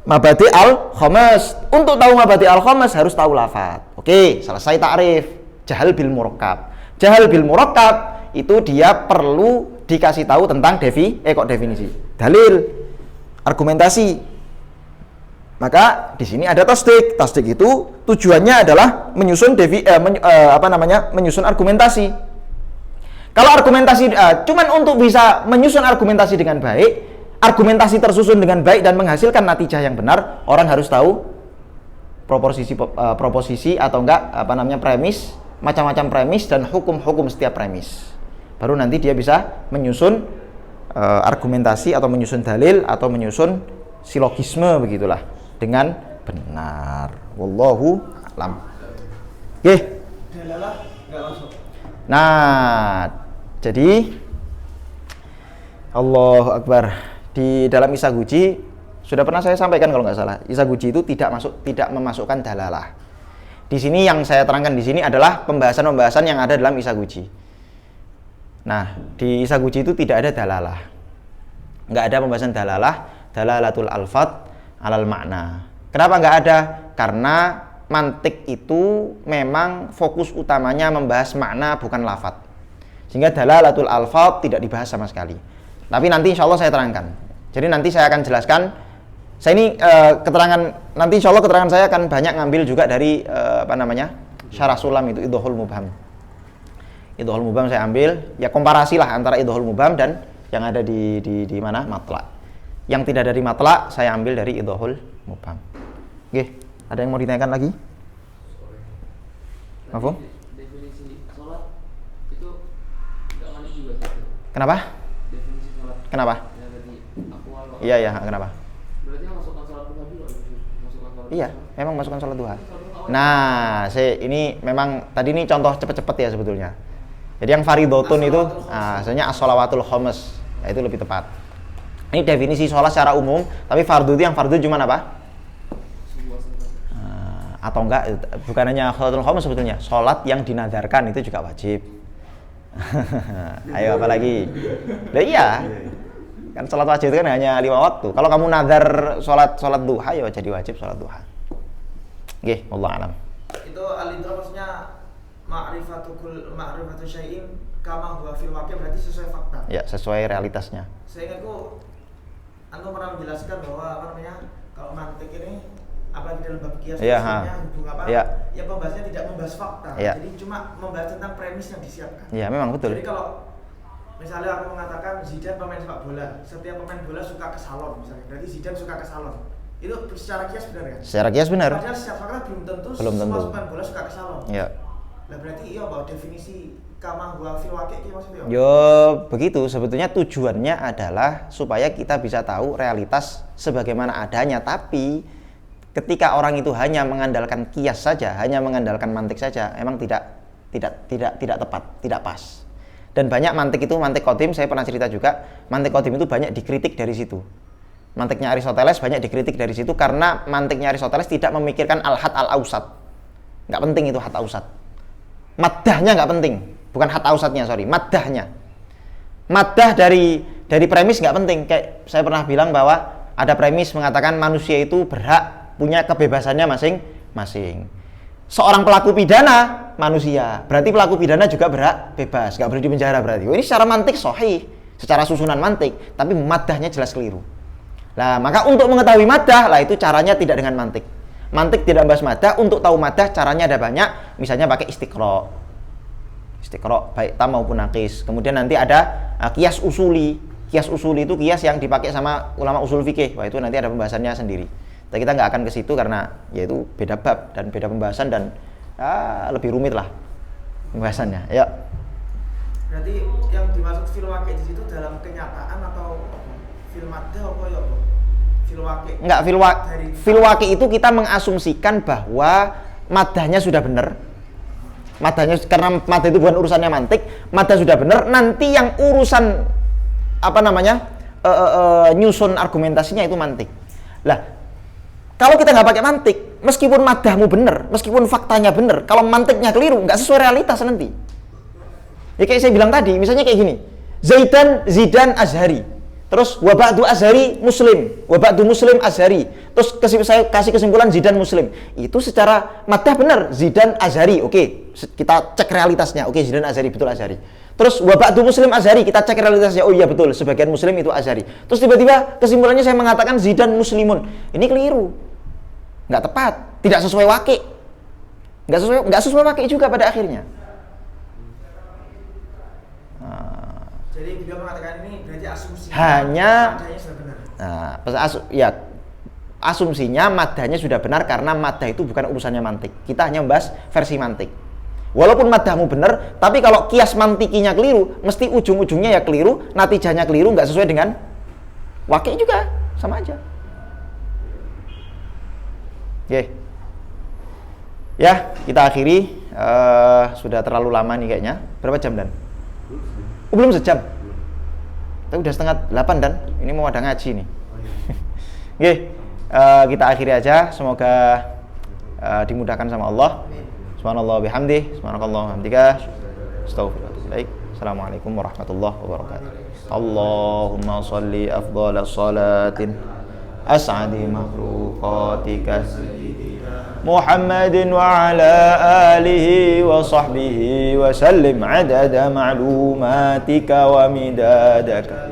mabadi al-khamas. Untuk tahu mabadi al-khamas harus tahu lafaz. Oke, selesai takrif. Jahal bil murakkab. Jahal bil murakkab itu dia perlu dikasih tahu tentang definisi, dalil, argumentasi. Maka di sini ada tasdik. Tasdik itu tujuannya adalah menyusun menyusun argumentasi. Kalau argumentasi cuman untuk bisa menyusun argumentasi dengan baik, argumentasi tersusun dengan baik dan menghasilkan natijah yang benar, orang harus tahu proposisi atau enggak premis, macam-macam premis dan hukum-hukum setiap premis. Baru nanti dia bisa menyusun argumentasi atau menyusun dalil atau menyusun silogisme begitulah dengan benar. Wallahu a'lam. Oke. Dalalah enggak masuk. Nah, jadi Allahu Akbar. Di dalam Isaguji sudah pernah saya sampaikan kalau nggak salah. Isaguji itu tidak memasukkan dalalah. Di sini yang saya terangkan di sini adalah pembahasan-pembahasan yang ada dalam Isaguji. Nah, di Isaguji itu tidak ada dalalah. Nggak ada pembahasan dalalatul alfat alal makna. Kenapa nggak ada? Karena mantik itu memang fokus utamanya membahas makna bukan lafat. Sehingga dalalatul alfat tidak dibahas sama sekali. Tapi nanti insya Allah saya terangkan. Jadi nanti saya akan jelaskan. Saya ini nanti insya Allah keterangan saya akan banyak ngambil juga dari Syarah Sulam itu Idhul Mubham. Idhul Mubham saya ambil, ya komparasilah antara Idhul Mubham dan yang ada di mana? Matla. Yang tidak dari Matla saya ambil dari Idhul Mubham. Oke, ada yang mau ditanyakan lagi? Mafhum? Definisi sholat itu tidak wajib juga. Kenapa? Definisi sholat. Kenapa? Ya, tadi akwal. Iya, kenapa? Berarti masukkan sholat duha dulu. Masukkan sholat. Iya, memang masukkan sholat duha. Nah, ini memang tadi ini contoh cepet-cepet ya sebetulnya. Jadi yang faridotun itu, sebenarnya as-sholawatul khamas, itu lebih tepat. Ini definisi sholat secara umum, tapi fardu itu yang fardu cuma apa? Atau enggak, bukan hanya sholatul khamas sebetulnya, sholat yang dinadarkan itu juga wajib. Ayo apa lagi? Nah, iya, kan sholat wajib itu kan hanya 5 waktu. Kalau kamu nazar sholat duha, ya jadi wajib sholat duha. Oke, wallahu a'lam. Itu al-idrak maksudnya ma'rifatu syai'in kama huwa fil waqi', berarti sesuai fakta. Ya, sesuai realitasnya. Saya ingatku antum pernah menjelaskan bahwa kalau mantik ini apalagi dalam bab kias hubung apa? Ya pembahasannya tidak membahas fakta. Ya. Jadi cuma membahas tentang premis yang disiapkan. Iya, memang betul. Jadi kalau misalnya aku mengatakan Zidane pemain sepak bola, setiap pemain bola suka ke salon misalnya. Berarti Zidane suka ke salon. Itu secara kias benar kan? Secara kias benar. Padahal secara fakta belum tentu semua pemain bola suka ke salon. Iya. Nah, berarti iya bahwa definisi kama huwa fil waqi' iki maksudnya. Yo, begitu. Sebetulnya tujuannya adalah supaya kita bisa tahu realitas sebagaimana adanya, tapi ketika orang itu hanya mengandalkan kias saja, hanya mengandalkan mantik saja, memang tidak tepat, tidak pas. Dan banyak mantik itu, mantik qadim, saya pernah cerita juga, mantik qadim itu banyak dikritik dari situ. Mantiknya Aristoteles banyak dikritik dari situ karena mantiknya Aristoteles tidak memikirkan al-had al-ausat. Nggak penting itu had ausat. Maddahnya nggak penting, bukan had ausatnya, sorry, maddahnya. Maddah dari dari premis nggak penting. Kayak saya pernah bilang bahwa ada premis mengatakan manusia itu berhak punya kebebasannya masing-masing. Seorang pelaku pidana manusia, berarti pelaku pidana juga berhak bebas, nggak boleh dipenjara berarti. Ini secara mantik sahih, secara susunan mantik, tapi maddahnya jelas keliru. Nah, maka untuk mengetahui maddah lah itu caranya tidak dengan mantik. Mantik tidak membahas maddah. Untuk tahu maddah caranya ada banyak. Misalnya pakai istiqra baik tam maupun naqis. Kemudian nanti ada qiyas usuli. Qiyas usuli itu qiyas yang dipakai sama ulama usul fikih. Wah, itu nanti ada pembahasannya sendiri. Tapi kita nggak akan ke situ karena yaitu beda bab dan beda pembahasan dan lebih rumit lah pembahasannya. Ya. Berarti yang dimaksud fil waqi di situ dalam kenyataan atau fil maddah apa ya? Fil waqi. Enggak, fil waqi itu kita mengasumsikan bahwa maddahnya sudah benar. Maddahnya, karena maddah itu bukan urusannya mantik, maddah sudah benar, nanti yang urusan nyusun argumentasinya itu mantik. Lah, kalau kita nggak pakai mantik, meskipun maddahmu benar, meskipun faktanya benar, kalau mantiknya keliru, nggak sesuai realitas nanti. Ya kayak saya bilang tadi, misalnya kayak gini, Zidan Azhari, terus wa ba'du Azhari Muslim, wa ba'du Muslim Azhari, terus saya kasih kesimpulan Zidan Muslim. Itu secara maddah benar, Zidan Azhari, oke, kita cek realitasnya, oke, Zidan Azhari, betul Azhari. Terus wa ba'du Muslim Azhari, kita cek realitasnya, oh iya betul, sebagian Muslim itu Azhari. Terus tiba-tiba kesimpulannya saya mengatakan Zidan Muslimun, ini keliru, nggak tepat, tidak sesuai waqi, nggak sesuai waqi juga pada akhirnya. Jadi beliau mengatakan ini berarti asumsi Hanya maddahnya sudah benar. Asumsinya maddahnya sudah benar karena maddah itu bukan urusannya mantik. Kita hanya membahas versi mantik. Walaupun maddahmu benar, tapi kalau kias mantikinya keliru, mesti ujung-ujungnya ya keliru, natijahnya keliru, nggak sesuai dengan waqi juga, sama aja. Oke. Ya, kita akhiri. Sudah terlalu lama nih kayaknya. Berapa jam Dan? Belum sejam. Tapi udah 7:30 Dan. Ini mau ada ngaji nih. Oke, kita akhiri aja. Semoga dimudahkan sama Allah. Subhanallah bihamdih, subhanakallah hamdika. Astaghfirullahaladzim. Assalamualaikum warahmatullahi wabarakatuh. Allahumma sholli afdhalas salatin as'adi makhluqatika Muhammadin wa ala alihi wa sahbihi wa sallim adada ma'lumatika wa midadaka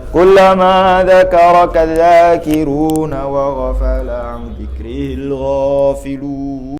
kullama dhakaraka dhakiruna wa ghafala an dhikrihil ghafilun.